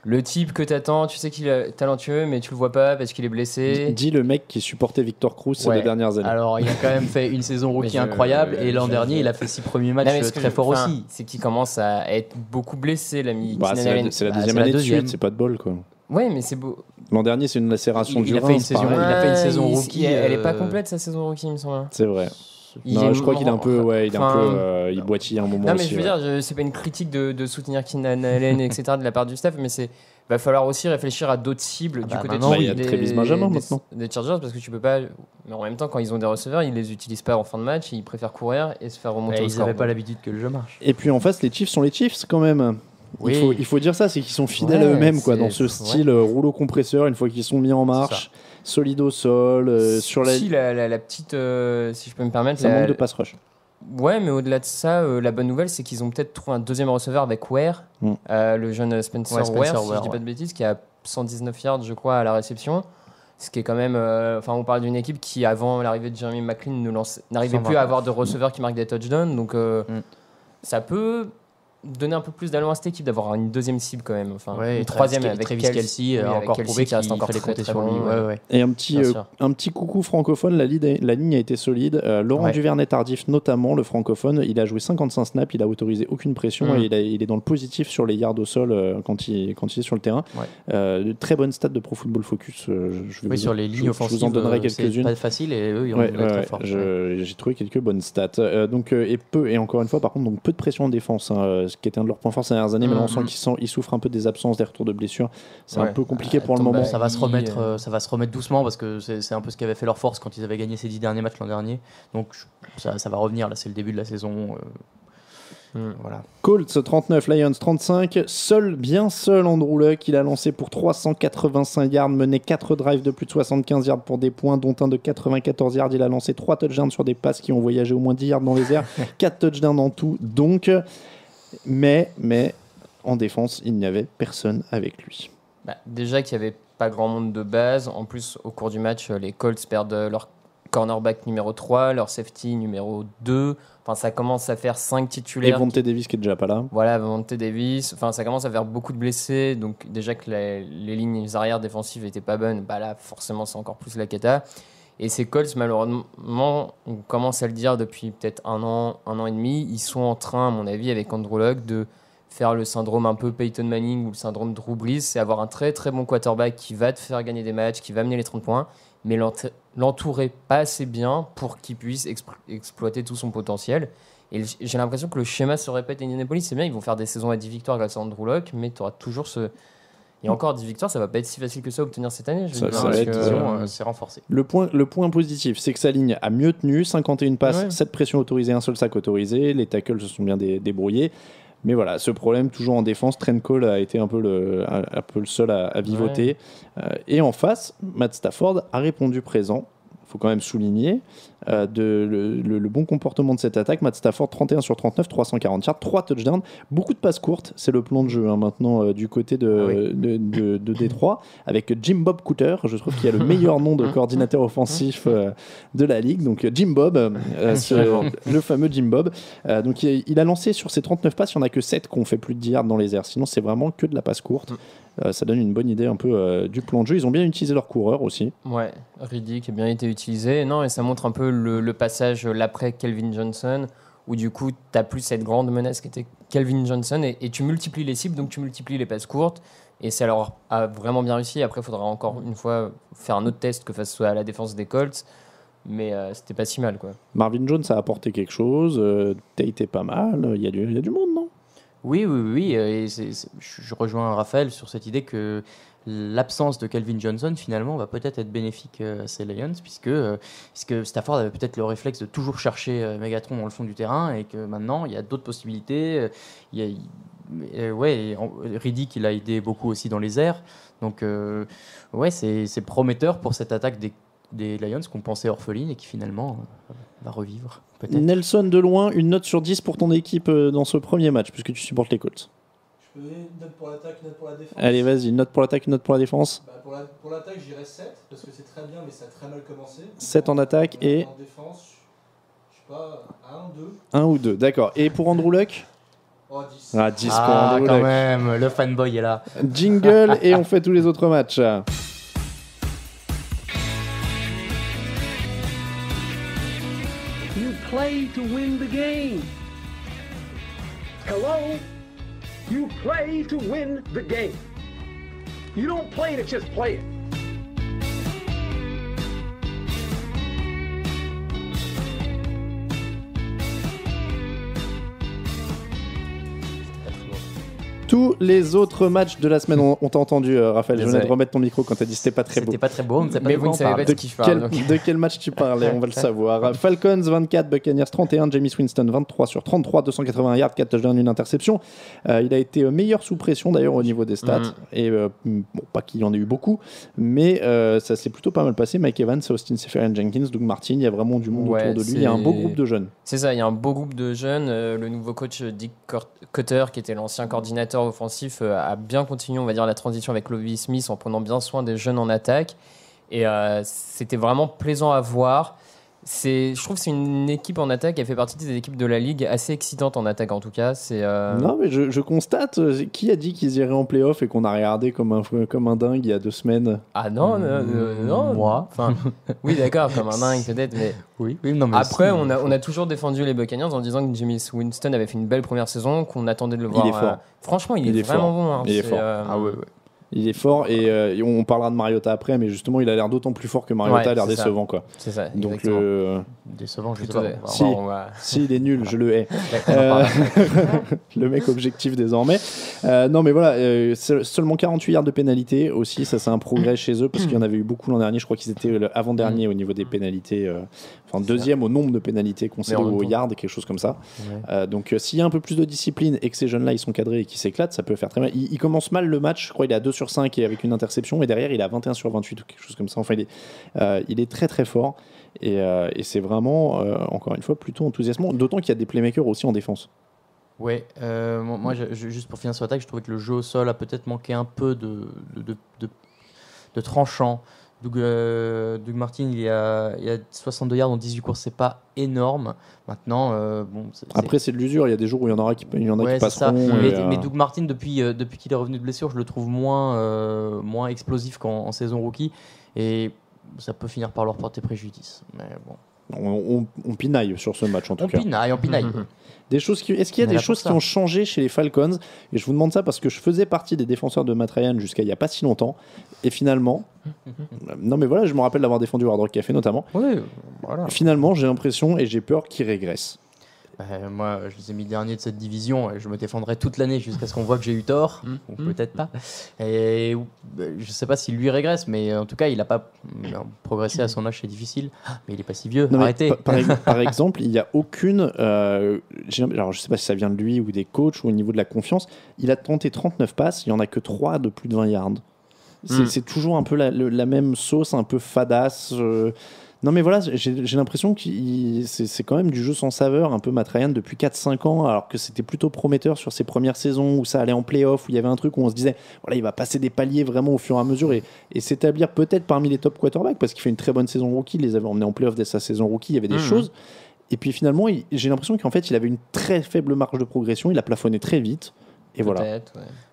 Le type que t'attends, tu sais qu'il est talentueux, mais tu le vois pas parce qu'il est blessé. Dit le mec qui supportait Victor Cruz ces Ouais. 2 dernières années. Alors il a quand même fait une saison rookie Mais incroyable et l'an dernier il a fait 6 premiers matchs Non, mais ce que très forts enfin, aussi. C'est qu'il commence à être beaucoup blessé, l'ami Bah, Keenan c'est Allen. la c'est deuxième la année de deuxième. suite, c'est pas de bol quoi. Ouais, mais c'est beau. L'an dernier, c'est une lacération Il du a fait rein, une c'est saison- pareil. il a fait une saison Ouais, rookie, Elle est pas complète sa saison rookie, il me semble. C'est vrai. Non, je crois qu'il est un peu, ouais, il boitille à un moment. Non, mais aussi, je veux dire, c'est pas une critique de soutenir Keenan Allen, etc. de la part du staff, mais va falloir aussi réfléchir à d'autres cibles du côté il y a Travis Benjamin maintenant. Des Chargers, parce que tu peux pas. Mais en même temps, quand ils ont des receveurs, ils les utilisent pas en fin de match, ils préfèrent courir et se faire remonter au ils score. n'avaient pas l'habitude que le jeu marche. Et puis en face, les Chiefs sont les Chiefs quand même. Oui. Il faut dire ça, c'est qu'ils sont fidèles à eux-mêmes, quoi, dans ce style rouleau compresseur. Une fois qu'ils sont mis en marche, solide au sol, sur la. Si la petite, si je peux me permettre, ça manque de pass rush. Ouais, mais au-delà de ça, la bonne nouvelle, c'est qu'ils ont peut-être trouvé un deuxième receveur avec Ware, le jeune Spencer Ware, si je dis pas de bêtises, qui a 119 yards, je crois, à la réception. Ce qui est quand même. On parle d'une équipe qui, avant l'arrivée de Jeremy McLean, n'arrivait plus à avoir de receveurs qui marquent des touchdowns. Donc, ça peut donner un peu plus d'allure à cette équipe d'avoir une deuxième cible quand même. Une troisième avec Travis Kelce, encore prouvé qu'il reste encore très très bon. Et un petit coucou francophone, la ligne a été solide. Laurent Duvernay-Tardif notamment, le francophone, il a joué 55 snaps, il a autorisé aucune pression et il est dans le positif sur les yards au sol quand il est sur le terrain. De très bonnes stats de Pro Football Focus. Sur les lignes offensives, je vous en donnerai quelques-unes. C'est pas facile et eux ils ont très fort. J'ai trouvé quelques bonnes stats. Et encore une fois, par contre, donc peu de pression en défense. Ce qui était un de leurs points forts ces dernières années, mais là on sent qu'ils souffrent un peu des absences, des retours de blessures. C'est un peu compliqué pour le moment. Ça va se remettre doucement parce que c'est un peu ce qui avait fait leur force quand ils avaient gagné ces 10 derniers matchs l'an dernier. Donc ça va revenir, là c'est le début de la saison. Voilà. Colts 39, Lions 35. Bien seul Andrew Luck. Il a lancé pour 385 yards, mené 4 drives de plus de 75 yards pour des points, dont un de 94 yards. Il a lancé 3 touchdowns sur des passes qui ont voyagé au moins 10 yards dans les airs. 4 touchdowns en tout. Donc, mais en défense, il n'y avait personne avec lui. Déjà qu'il n'y avait pas grand monde de base. En plus, au cours du match, les Colts perdent leur cornerback numéro 3, leur safety numéro 2. Enfin, ça commence à faire 5 titulaires. Et Vontae Davis qui est déjà pas là. Voilà, Vontae Davis. Enfin, ça commence à faire beaucoup de blessés. Donc, déjà que les lignes arrières défensives n'étaient pas bonnes, là, forcément, c'est encore plus la cata. Et ces Colts, malheureusement, on commence à le dire depuis peut-être un an et demi, ils sont en train, à mon avis, avec Andrew Luck, de faire le syndrome un peu Peyton Manning ou le syndrome Drew Brees, c'est avoir un très très bon quarterback qui va te faire gagner des matchs, qui va mener les 30 points, mais l'entourer pas assez bien pour qu'il puisse exploiter tout son potentiel. Et j'ai l'impression que le schéma se répète à Indianapolis. C'est bien, ils vont faire des saisons à 10 victoires grâce à Andrew Luck, mais tu auras toujours ce... Et encore 10 victoires, ça va pas être si facile que ça à obtenir cette année. C'est renforcé. Le point positif, c'est que sa ligne a mieux tenu, 51 passes, 7 pressions autorisées, un seul sac autorisé, les tackles se sont bien débrouillés. Mais voilà, ce problème, toujours en défense, Trent Cole a été un peu le seul à vivoter. Et en face, Matt Stafford a répondu présent. Il faut quand même souligner le bon comportement de cette attaque. Matt Stafford, 31 sur 39, 340 yards, 3 touchdowns, beaucoup de passes courtes. C'est le plan de jeu maintenant du côté de Détroit, avec Jim Bob Cooter. Je trouve qu'il y a le meilleur nom de coordinateur offensif de la ligue. Donc Jim Bob, le fameux Jim Bob. Donc il a lancé sur ses 39 passes, il n'y en a que 7 qui ont fait plus de 10 yards dans les airs. Sinon, c'est vraiment que de la passe courte. Ça donne une bonne idée un peu du plan de jeu. Ils ont bien utilisé leurs coureurs aussi. Ouais, Riddick a bien été utilisé. Non, et ça montre un peu le passage l'après Calvin Johnson, où du coup, tu n'as plus cette grande menace qui était Calvin Johnson, et tu multiplies les cibles, donc tu multiplies les passes courtes, et ça leur a vraiment bien réussi. Après, il faudra encore une fois faire un autre test que face à la défense des Colts, mais c'était pas si mal, quoi. Marvin Jones a apporté quelque chose, Tate est pas mal, il y a du monde, non ? Oui, et je rejoins Raphaël sur cette idée que l'absence de Calvin Johnson finalement va peut-être être bénéfique à ces Lions, puisque Stafford avait peut-être le réflexe de toujours chercher Megatron dans le fond du terrain, et que maintenant il y a d'autres possibilités. Riddick il a aidé beaucoup aussi dans les airs, donc c'est prometteur pour cette attaque des Lions qu'on pensait orpheline et qui finalement va revivre. Peut-être. Nelson, de loin, une note sur 10 pour ton équipe dans ce premier match, puisque tu supportes les Colts. Je peux donner une note pour l'attaque, une note pour la défense. Allez, vas-y, une note pour l'attaque, une note pour la défense. Pour l'attaque, j'irais 7, parce que c'est très bien, mais ça a très mal commencé. 7 en attaque et... En défense, je sais pas, 1, 2. 1 ou 2, d'accord. Et pour Andrew Luck ? 10. 10 pour Andrew Luck. Quand même, le fanboy est là. Jingle, et on fait tous les autres matchs. You play to win the game. Hello? You play to win the game. You don't play to just play it. Tous les autres matchs de la semaine, on t'a entendu, Raphaël. Je venais de Désolé. remettre ton micro quand t'as dit c'était pas très beau. C'était pas très beau, on ne sait pas Mais de vous quoi ne on savez parle. pas de qui je parle. donc. De quel match tu parlais, on va le savoir. Falcons 24, Buccaneers 31, Jameis Winston 23 sur 33, 280 yards, 4 touchdowns, une interception. Il a été meilleur sous pression d'ailleurs au niveau des stats. Et bon, pas qu'il y en ait eu beaucoup, mais ça s'est plutôt pas mal passé. Mike Evans, Austin Seferian-Jenkins, Doug Martin, il y a vraiment du monde autour de lui. Il y a un beau groupe de jeunes. C'est ça, il y a un beau groupe de jeunes. Le nouveau coach Dick Cutter, qui était l'ancien coordinateur offensif, a bien continué, on va dire, la transition avec Lovie Smith en prenant bien soin des jeunes en attaque. Et c'était vraiment plaisant à voir. Je trouve que c'est une équipe en attaque, elle fait partie des équipes de la ligue assez excitante en attaque en tout cas. Non, mais je constate, qui a dit qu'ils iraient en playoff et qu'on a regardé comme un dingue il y a 2 semaines? Ah non, non. Moi. Enfin, oui, d'accord, comme un dingue peut-être, mais. Oui, non, mais Après, aussi, on a toujours défendu les Buccaneers en disant que Jameis Winston avait fait une belle première saison, qu'on attendait de le voir. Il est fort. Franchement, il est fort. vraiment bon. Hein. Il est fort. Ah ouais. Il est fort et on parlera de Mariota après, mais justement, il a l'air d'autant plus fort que Mariota a l'air décevant, quoi. C'est ça. Donc, décevant, je sais Plutôt, pas. si, il est nul, je le hais. Le mec objectif désormais. Non, mais voilà, seulement 48 yards de pénalité aussi, ça c'est un progrès chez eux parce qu'il y en avait eu beaucoup l'an dernier. Je crois qu'ils étaient avant-dernier au niveau des pénalités, enfin deuxième au nombre de pénalités concédées au yard, quelque chose comme ça. Ouais. Donc s'il y a un peu plus de discipline et que ces jeunes-là ils sont cadrés et qu'ils s'éclatent, ça peut faire très mal. Il commence mal le match, je crois il est à 2 sur 5 et avec une interception, et derrière il est à 21 sur 28 ou quelque chose comme ça. Enfin, il est très très fort. Et c'est vraiment, encore une fois, plutôt enthousiasmant. D'autant qu'il y a des playmakers aussi en défense. Ouais, moi, juste pour finir sur l'attaque, je trouvais que le jeu au sol a peut-être manqué un peu de tranchant. Doug Martin, il y a 62 yards en 18 courses, c'est pas énorme. Maintenant, après, c'est de l'usure. Il y a des jours où il y en qui passeront. Mais Doug Martin, depuis qu'il est revenu de blessure, je le trouve moins explosif qu'en saison rookie. Et ça peut finir par leur porter préjudice. Mais bon. On pinaille sur ce match en tout cas. On pinaille. Est-ce qu'il y a des choses qui ont changé chez les Falcons? Et je vous demande ça parce que je faisais partie des défenseurs de Matt Ryan jusqu'à il n'y a pas si longtemps. Et finalement, non mais voilà, je me rappelle d'avoir défendu Hard Rock Café notamment. Oui, voilà. Finalement, j'ai l'impression et j'ai peur qu'il régresse. Moi, je les ai mis dernier de cette division et je me défendrai toute l'année jusqu'à ce qu'on voit que j'ai eu tort, ou peut-être pas. Et je sais pas s'il lui régresse, mais en tout cas, il a pas progressé à son âge, c'est difficile. Mais il est pas si vieux. Non, arrêtez. Par exemple, il y a aucune. Alors, je sais pas si ça vient de lui ou des coachs ou au niveau de la confiance. Il a tenté 39 passes, il y en a que 3 de plus de 20 yards. C'est toujours un peu la même sauce, un peu fadasse. Non mais voilà, j'ai l'impression que c'est quand même du jeu sans saveur, un peu Matt Ryan depuis 4-5 ans, alors que c'était plutôt prometteur sur ses premières saisons où ça allait en play-off, où il y avait un truc où on se disait, voilà, il va passer des paliers vraiment au fur et à mesure et s'établir peut-être parmi les top quarterbacks, parce qu'il fait une très bonne saison rookie, il les avait emmenés en play-off dès sa saison rookie, il y avait des choses. Et puis finalement, j'ai l'impression qu'en fait, il avait une très faible marge de progression, il a plafonné très vite, et voilà. Ouais.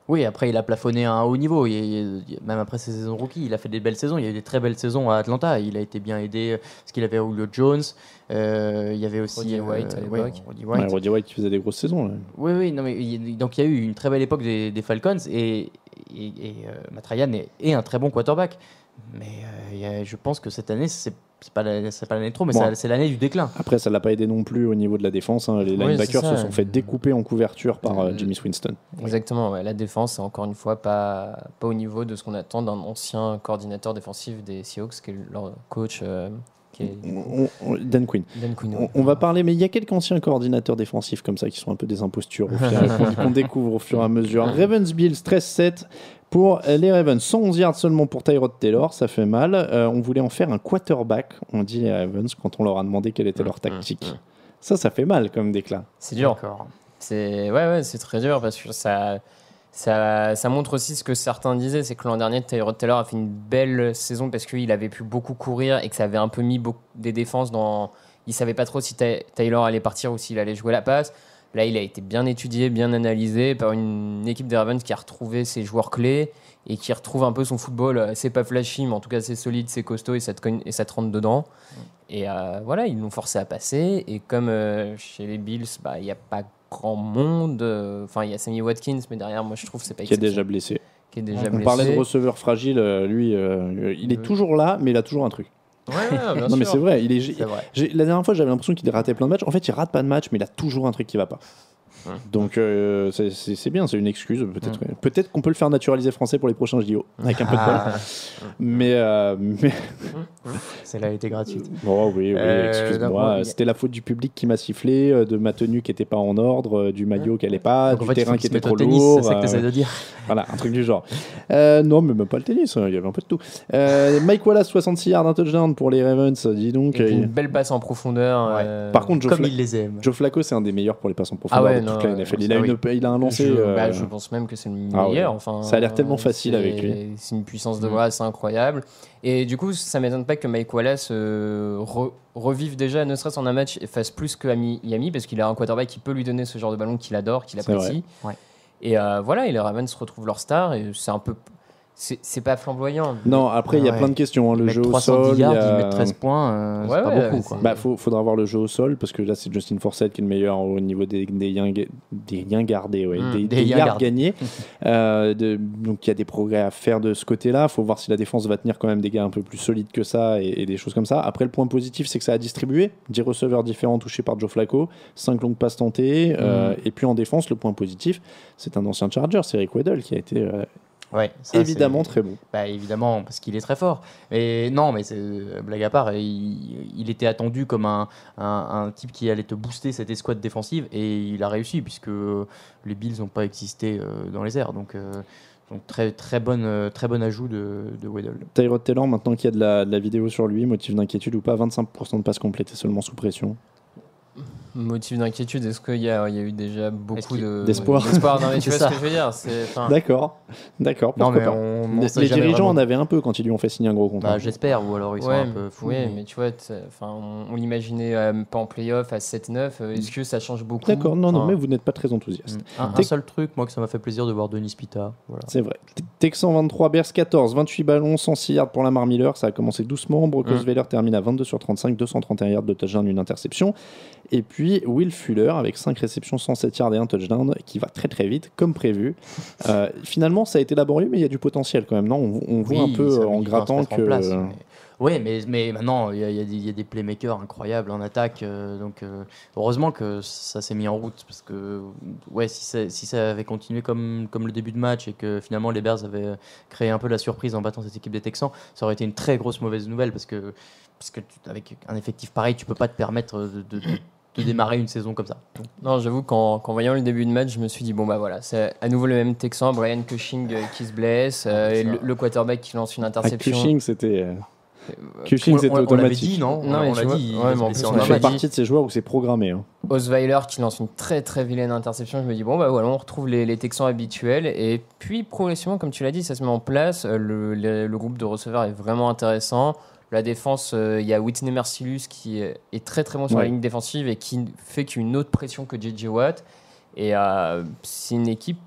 Oui, après, il a plafonné à un haut niveau. Même après ses saisons rookies, il a fait des belles saisons. Il y a eu des très belles saisons à Atlanta. Il a été bien aidé parce qu'il avait Julio Jones. Il y avait aussi Roddy White à l'époque. Roddy White qui faisait des grosses saisons. Là. Oui. Non, mais, donc il y a eu une très belle époque des Falcons et Matt Ryan est un très bon quarterback. Mais je pense que cette année, c'est pas l'année de trop, mais c'est l'année du déclin. Après, ça l'a pas aidé non plus au niveau de la défense. Les linebackers se sont fait découper en couverture par Jameis Winston. Exactement, ouais. La défense, c'est encore une fois pas au niveau de ce qu'on attend d'un ancien coordinateur défensif des Seahawks, qui est leur coach. Dan Quinn. On va parler, mais il y a quelques anciens coordinateurs défensifs comme ça qui sont un peu des impostures qu'on découvre au fur et à mesure. Ravens Bills 13-7 pour les Ravens, 111 yards seulement pour Tyrod Taylor, ça fait mal. On voulait en faire un quarterback, on dit les Ravens, quand on leur a demandé quelle était leur tactique. Ça fait mal comme déclat. C'est dur. C'est très dur parce que ça montre aussi ce que certains disaient, c'est que l'an dernier, Tyrod Taylor a fait une belle saison parce qu'il avait pu beaucoup courir et que ça avait un peu mis des défenses dans... Il ne savait pas trop si Taylor allait partir ou s'il allait jouer la passe. Là, il a été bien étudié, bien analysé par une équipe des Ravens qui a retrouvé ses joueurs clés et qui retrouve un peu son football. C'est pas flashy, mais en tout cas, c'est solide, c'est costaud et ça te rentre dedans. Et voilà, ils l'ont forcé à passer. Et comme chez les Bills, il n'y a pas grand monde. Enfin, il y a Sammy Watkins, mais derrière, moi, je trouve que c'est pas qui est déjà blessé. On parlait de receveur fragile. Lui, il est toujours là, mais il a toujours un truc. Bien non sûr. mais c'est vrai, C'est vrai. La dernière fois j'avais l'impression qu'il ratait plein de matchs. En fait il rate pas de match, mais il a toujours un truc qui va pas. Donc c'est bien, c'est une excuse. Peut-être qu'on peut le faire naturaliser français pour les prochains JO, avec un peu de bol. Mais Celle-là a été gratuite. Oh oui, excuse-moi. C'était la faute du public qui m'a sifflé, de ma tenue qui n'était pas en ordre, du maillot qui n'allait pas, du terrain qui était trop lourd. C'est ça que tu essaies de dire. Voilà, un truc du genre. Non, mais même pas le tennis, il y avait un peu de tout. Mike Wallace, 66 yards, un touchdown pour les Ravens, dis donc. Une belle passe en profondeur. Par contre, comme il les aime. Joe Flacco, c'est un des meilleurs pour les passes en profondeur de toute la NFL. Il a un lancer. Je pense même que c'est le meilleur. Enfin, ça a l'air tellement facile avec lui. C'est une puissance de bras, c'est incroyable. Et du coup, ça m'étonne pas que Mike Wallace revive déjà, ne serait-ce en un match, et fasse plus que Miami, parce qu'il a un quarterback qui peut lui donner ce genre de ballon qu'il adore, qu'il apprécie. Et voilà, et les Ravens retrouvent leur star, et c'est un peu. C'est pas flamboyant. Non, après, il y a plein de questions. Le jeu au sol. Yards, ils mettent 13 points, c'est pas beaucoup. Faudra voir le jeu au sol, parce que là, c'est Justin Forsett qui est le meilleur au niveau des gains gardés, des yards gagnés. Donc, il y a des progrès à faire de ce côté-là. Il faut voir si la défense va tenir quand même des gars un peu plus solides que ça et des choses comme ça. Après, le point positif, c'est que ça a distribué 10 receveurs différents touchés par Joe Flacco, 5 longues passes tentées. Et puis, en défense, le point positif, c'est un ancien Charger, c'est Eric Weddle, qui a été... évidemment très bon. Évidemment, parce qu'il est très fort. Et non, mais blague à part, il était attendu comme un type qui allait te booster cette escouade défensive, et il a réussi, puisque les Bills n'ont pas existé dans les airs. Donc très bon ajout de Weddle. Tyrod Taylor, maintenant qu'il y a de la vidéo sur lui, motif d'inquiétude ou pas, 25% de passes complétées seulement sous pression. Motif d'inquiétude, est-ce qu'il y a eu déjà beaucoup d'espoir Non, mais tu vois ce que je veux dire. D'accord. Non, mais les dirigeants en avaient un peu quand ils lui ont fait signer un gros contrat. J'espère, ou alors ils sont un peu fous. Oui, mais tu vois, on l'imaginait pas en play-off à 7-9. Est-ce que ça change beaucoup? D'accord, non, mais vous n'êtes pas très enthousiaste. Un seul truc, moi, que ça m'a fait plaisir de voir Denis Pita. Voilà. C'est vrai. Texan 23, Bears 14, 28 ballons, 106 yards pour Lamar Miller. Ça a commencé doucement. Brock Osweiler termine à 22 sur 35, 231 yards de touchdown, une interception. Et puis Will Fuller avec 5 réceptions, 107 yards et un touchdown, qui va très très vite, comme prévu. Finalement, ça a été laborieux, mais il y a du potentiel quand même, non? On voit un peu en grattant que... Oui, mais maintenant, il y a des playmakers incroyables en attaque. Donc, heureusement que ça s'est mis en route. Parce que si ça avait continué comme le début de match, et que finalement les Bears avaient créé un peu la surprise en battant cette équipe des Texans, ça aurait été une très grosse mauvaise nouvelle. Parce que avec un effectif pareil, tu peux pas te permettre de démarrer une saison comme ça. Non, j'avoue qu'en voyant le début de match, je me suis dit, bon bah voilà, c'est à nouveau le même Texan, Brian Cushing qui se blesse, le quarterback qui lance une interception. Cushing, c'était automatique. On l'avait dit, non? On l'a dit. Il fait partie de ces joueurs où c'est programmé. Osweiler qui lance une très très vilaine interception. Je me dis, bon bah voilà, on retrouve les Texans habituels. Et puis progressivement, comme tu l'as dit, ça se met en place. Le groupe de receveurs est vraiment intéressant. La défense, il y a Whitney Mercilus qui est très très bon sur la ligne défensive et qui fait qu'une autre pression que J.J. Watt. Et c'est une équipe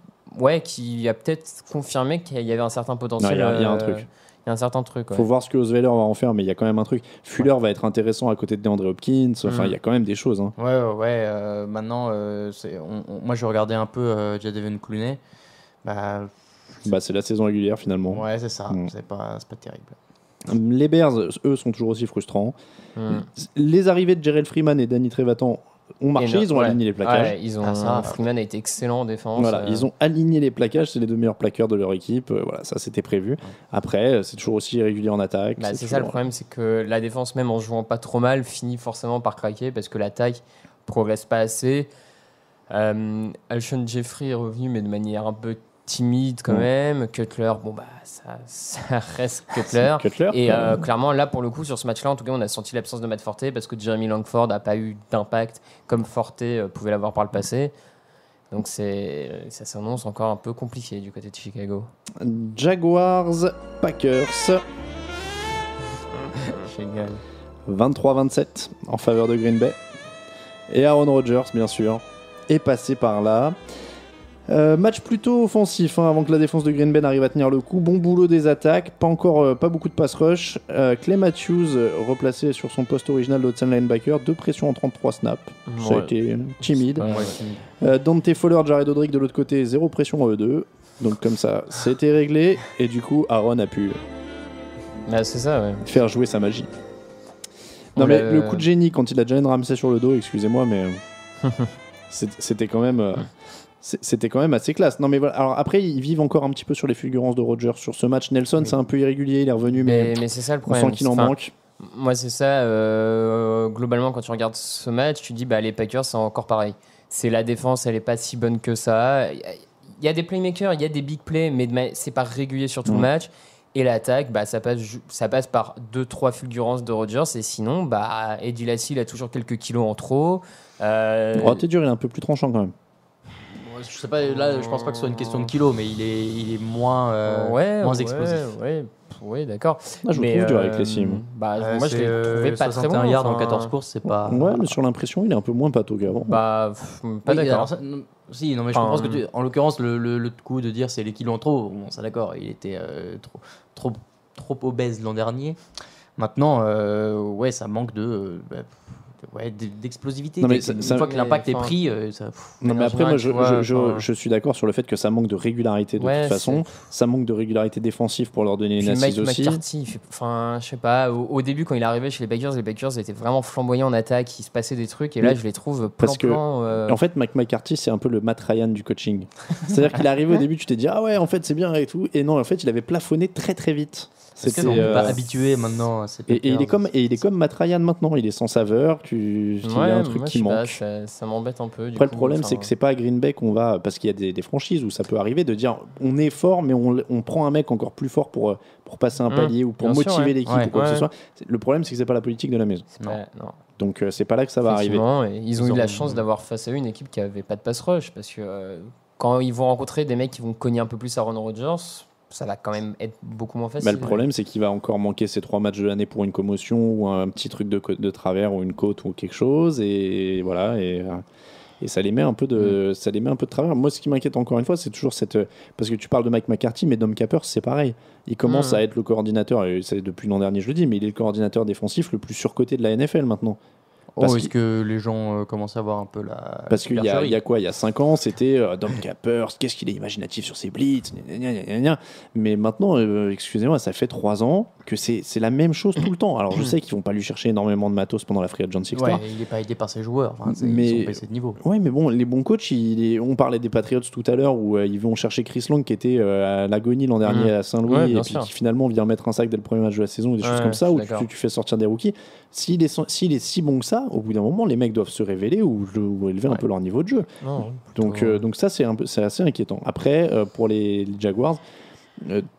qui a peut-être confirmé qu'il y avait un certain potentiel. Il y a un truc. Il y a un certain truc. Faut voir ce que Osweiler va en faire, mais il y a quand même un truc. Fuller va être intéressant à côté de DeAndre Hopkins. Enfin, il y a quand même des choses. Maintenant, moi, je regardais un peu Jadavion Clowney. C'est la saison régulière finalement. Ouais, c'est ça. C'est pas terrible. Les Bears, eux, sont toujours aussi frustrants. Les arrivées de Jarrell Freeman et Danny Trevathan ont marché, ils ont aligné les plaquages. Freeman a été excellent en défense. Ils ont aligné les plaquages, c'est les 2 meilleurs plaqueurs de leur équipe. Ça c'était prévu. Après, c'est toujours aussi irrégulier en attaque. C'est ça le problème, c'est que la défense, même en jouant pas trop mal, finit forcément par craquer parce que l'attaque progresse pas assez. Alshon Jeffrey est revenu, mais de manière un peu timide quand même. Cutler, ça reste Cutler. Et clairement, là, pour le coup, sur ce match-là, en tout cas, on a senti l'absence de Matt Forte parce que Jeremy Langford n'a pas eu d'impact comme Forte pouvait l'avoir par le passé. Donc ça s'annonce encore un peu compliqué du côté de Chicago. Jaguars, Packers. Génial. 23-27 en faveur de Green Bay. Et Aaron Rodgers, bien sûr, est passé par là. Match plutôt offensif avant que la défense de Green Bay n'arrive à tenir le coup. Bon boulot des attaques, pas beaucoup de pass rush. Clay Matthews replacé sur son poste original d'outside linebacker, 2 pressions en 33 snaps. Ça a été timide. Dante Fowler, Jared Odrick de l'autre côté, 0 pression en E2. Donc comme ça, c'était réglé. Et du coup, Aaron a pu faire jouer sa magie. Non mais le coup de génie quand il a Jalen Ramsey sur le dos, excusez-moi, mais... C'était quand même. C'était quand même assez classe. Non mais voilà. Alors après, ils vivent encore un petit peu sur les fulgurances de Rodgers sur ce match. Nelson, c'est un peu irrégulier, il est revenu, mais c'est ça le on problème. sent qu'il en manque. Moi, c'est ça. Globalement, quand tu regardes ce match, tu te dis les Packers, c'est encore pareil. C'est la défense, elle est pas si bonne que ça. Il y a des playmakers, il y a des big plays, mais c'est pas régulier sur tout le match. Et l'attaque, ça passe par 2-3 fulgurances de Rodgers. Et sinon, Eddie Lacy, il a toujours quelques kilos en trop. T'es dur, il est un peu plus tranchant quand même. Je sais pas, là, je pense pas que ce soit une question de kilos, mais il est moins explosif. Ouais, d'accord. Je le trouve dur avec les cimes. Moi, je l'ai trouvé pas très bon. 61 yards en 14 courses, c'est pas. Ouais, mais sur l'impression, il est un peu moins pâteau qu'avant. Pas d'accord. Si, non, mais je comprends ce que en l'occurrence, le coup de dire c'est les kilos en trop, bon, ça d'accord, il était trop obèse l'an dernier. Maintenant, ça manque d'explosivité. Une fois que l'impact est pris, ça. Non, mais après, moi, je suis d'accord sur le fait que ça manque de régularité de toute façon. Ça manque de régularité défensive pour leur donner une assise aussi. McCarthy, je sais pas. Au début, quand il est arrivé chez les Packers étaient vraiment flamboyants en attaque. Il se passait des trucs et là, je les trouve plan. En fait, McCarthy, c'est un peu le Matt Ryan du coaching. C'est-à-dire qu'il est arrivé au début, tu t'es dit ah ouais, en fait, c'est bien et tout. Et non, en fait, il avait plafonné très très vite. C'était pas habitué maintenant à ces et il est comme Matt Ryan maintenant, il est sans saveur, il y a un truc qui manque. Ça m'embête un peu. Après, le problème, c'est que c'est pas à Green Bay qu'on va, parce qu'il y a des franchises où ça peut arriver de dire on est fort, mais on prend un mec encore plus fort pour passer un palier ou pour motiver l'équipe ou quoi que ce soit. Le problème, c'est que c'est pas la politique de la maison. Non. Donc c'est pas là que ça va arriver. Ils ont eu la chance d'avoir face à eux une équipe qui avait pas de pass rush, parce que quand ils vont rencontrer des mecs qui vont cogner un peu plus à Aaron Rodgers, ça va quand même être beaucoup moins facile. Le problème, c'est qu'il va encore manquer ces 3 matchs de l'année pour une commotion ou un petit truc de travers ou une côte ou quelque chose. Et voilà. Et ça les met un peu de travers. Moi, ce qui m'inquiète encore une fois, c'est toujours parce que tu parles de Mike McCarthy, mais Dom Capers, c'est pareil. Il commence à être le coordinateur, et c'est depuis l'an dernier, je le dis, mais il est le coordinateur défensif le plus surcoté de la NFL maintenant. Est-ce que les gens commencent à voir un peu la. Parce qu'il y a quoi ? Il y a 5 ans, c'était Dom Capers, qu'est-ce qu'il est imaginatif sur ses blitz, mais maintenant, excusez-moi, ça fait 3 ans que c'est la même chose tout le temps. Alors je sais qu'ils vont pas lui chercher énormément de matos pendant la free agency, etc. Ouais, il n'est pas aidé par ses joueurs, ils sont baissés de niveau. Ouais, mais bon, les bons coachs, on parlait des Patriots tout à l'heure où ils vont chercher Chris Long qui était à l'agonie l'an dernier à Saint-Louis et puis qui finalement vient mettre un sac dès le premier match de la saison ou des choses comme ça où tu fais sortir des rookies. S'il est si bon que ça, au bout d'un moment, les mecs doivent se révéler ou élever un peu leur niveau de jeu. Donc ça, c'est assez inquiétant. Après, pour les Jaguars,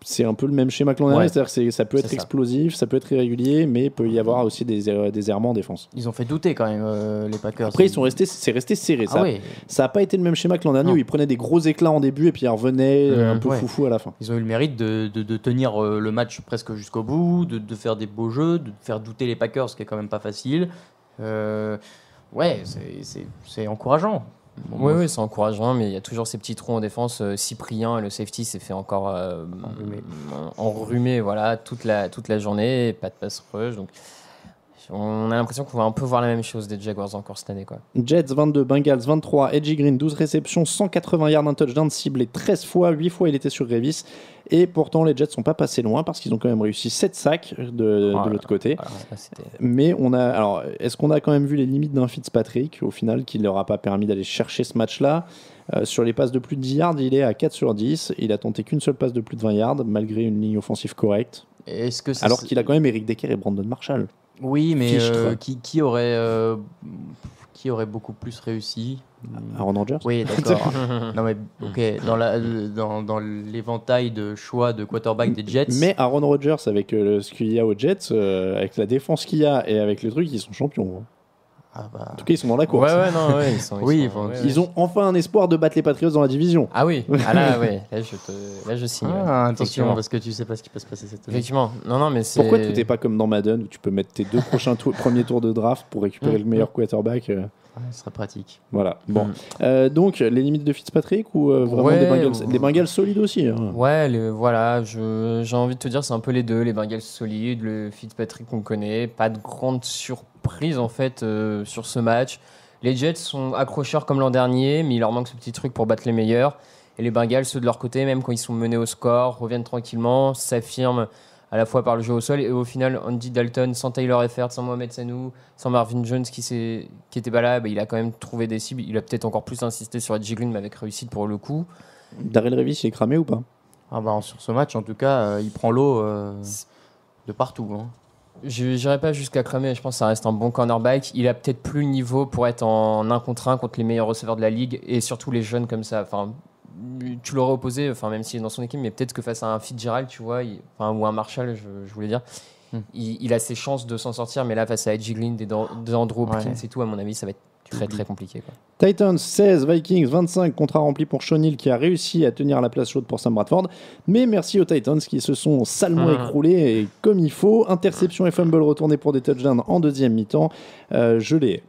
c'est un peu le même schéma que l'an dernier, c'est-à-dire que ça peut être explosif, ça peut être irrégulier, mais il peut y avoir aussi des errements en défense. Ils ont fait douter quand même les Packers. Après, c'est resté serré. Ça n'a pas été le même schéma que l'an dernier où ils prenaient des gros éclats en début et puis ils revenaient un peu foufou à la fin. Ils ont eu le mérite de tenir le match presque jusqu'au bout, de faire des beaux jeux, de faire douter les Packers, ce qui est quand même pas facile. C'est encourageant. Oui, c'est encourageant, mais il y a toujours ces petits trous en défense. Cyprien, le safety, s'est fait encore enrhumer toute la journée, pas de pass rush. Donc on a l'impression qu'on va un peu voir la même chose des Jaguars encore cette année, quoi. Jets 22, Bengals 23, Edgy Green 12 réceptions, 180 yards, un touchdown ciblé 13 fois, 8 fois il était sur Revis. Et pourtant les Jets sont pas passés loin parce qu'ils ont quand même réussi 7 sacs de l'autre côté. Mais est-ce qu'on a quand même vu les limites d'un Fitzpatrick au final qui leur a pas permis d'aller chercher ce match-là? Sur les passes de plus de 10 yards, il est à 4 sur 10. Il a tenté qu'une seule passe de plus de 20 yards malgré une ligne offensive correcte. Alors qu'il a quand même Eric Decker et Brandon Marshall. Oui, mais qui aurait beaucoup plus réussi? Aaron Rodgers. Oui, d'accord. Non mais ok, dans l'éventail de choix de quarterback des Jets. Mais Aaron Rodgers avec ce qu'il y a aux Jets, avec la défense qu'il y a et avec le truc, ils sont champions. En tout cas, ils sont dans la course. Ils ont enfin un espoir de battre les Patriots dans la division. Ah oui, là je signe. Attention, parce que tu sais pas ce qui peut se passer cette année. Effectivement. Non, mais c'est... Pourquoi tout est pas comme dans Madden où tu peux mettre tes 2 prochains premiers tours de draft pour récupérer le meilleur quarterback Ce serait pratique. Voilà. Bon. Donc, les limites de Fitzpatrick ou vraiment des Bengals solides aussi Ouais, j'ai envie de te dire, c'est un peu les deux. Les Bengals solides, le Fitzpatrick qu'on connaît. Pas de grande surprise en fait sur ce match. Les Jets sont accrocheurs comme l'an dernier, mais il leur manque ce petit truc pour battre les meilleurs. Et les Bengals, ceux de leur côté, même quand ils sont menés au score, reviennent tranquillement, s'affirment à la fois par le jeu au sol et au final Andy Dalton sans Tyler Eifert, sans Mohamed Sanou, sans Marvin Jones qui était pas là, il a quand même trouvé des cibles. Il a peut-être encore plus insisté sur Edgy Green mais avec réussite pour le coup. Darrell Revis il est cramé ou pas? Sur ce match en tout cas il prend l'eau de partout. Je n'irai pas jusqu'à cramer, je pense que ça reste un bon cornerback. Il a peut-être plus le niveau pour être en 1 contre 1 contre les meilleurs receveurs de la ligue et surtout les jeunes comme ça. Enfin, tu l'aurais opposé, enfin, même s'il est dans son équipe, mais peut-être que face à un Fitzgerald, tu vois, ou un Marshall, je voulais dire, il a ses chances de s'en sortir, mais là, face à Edgy Green, Andrew Hopkins et tout, à mon avis, ça va être très compliqué. Quoi. Titans 16, Vikings 25, contrat rempli pour Sean Hill qui a réussi à tenir la place chaude pour Sam Bradford. Mais merci aux Titans qui se sont salement écroulés et comme il faut. Interception et fumble retourné pour des touchdowns en deuxième mi-temps. Je les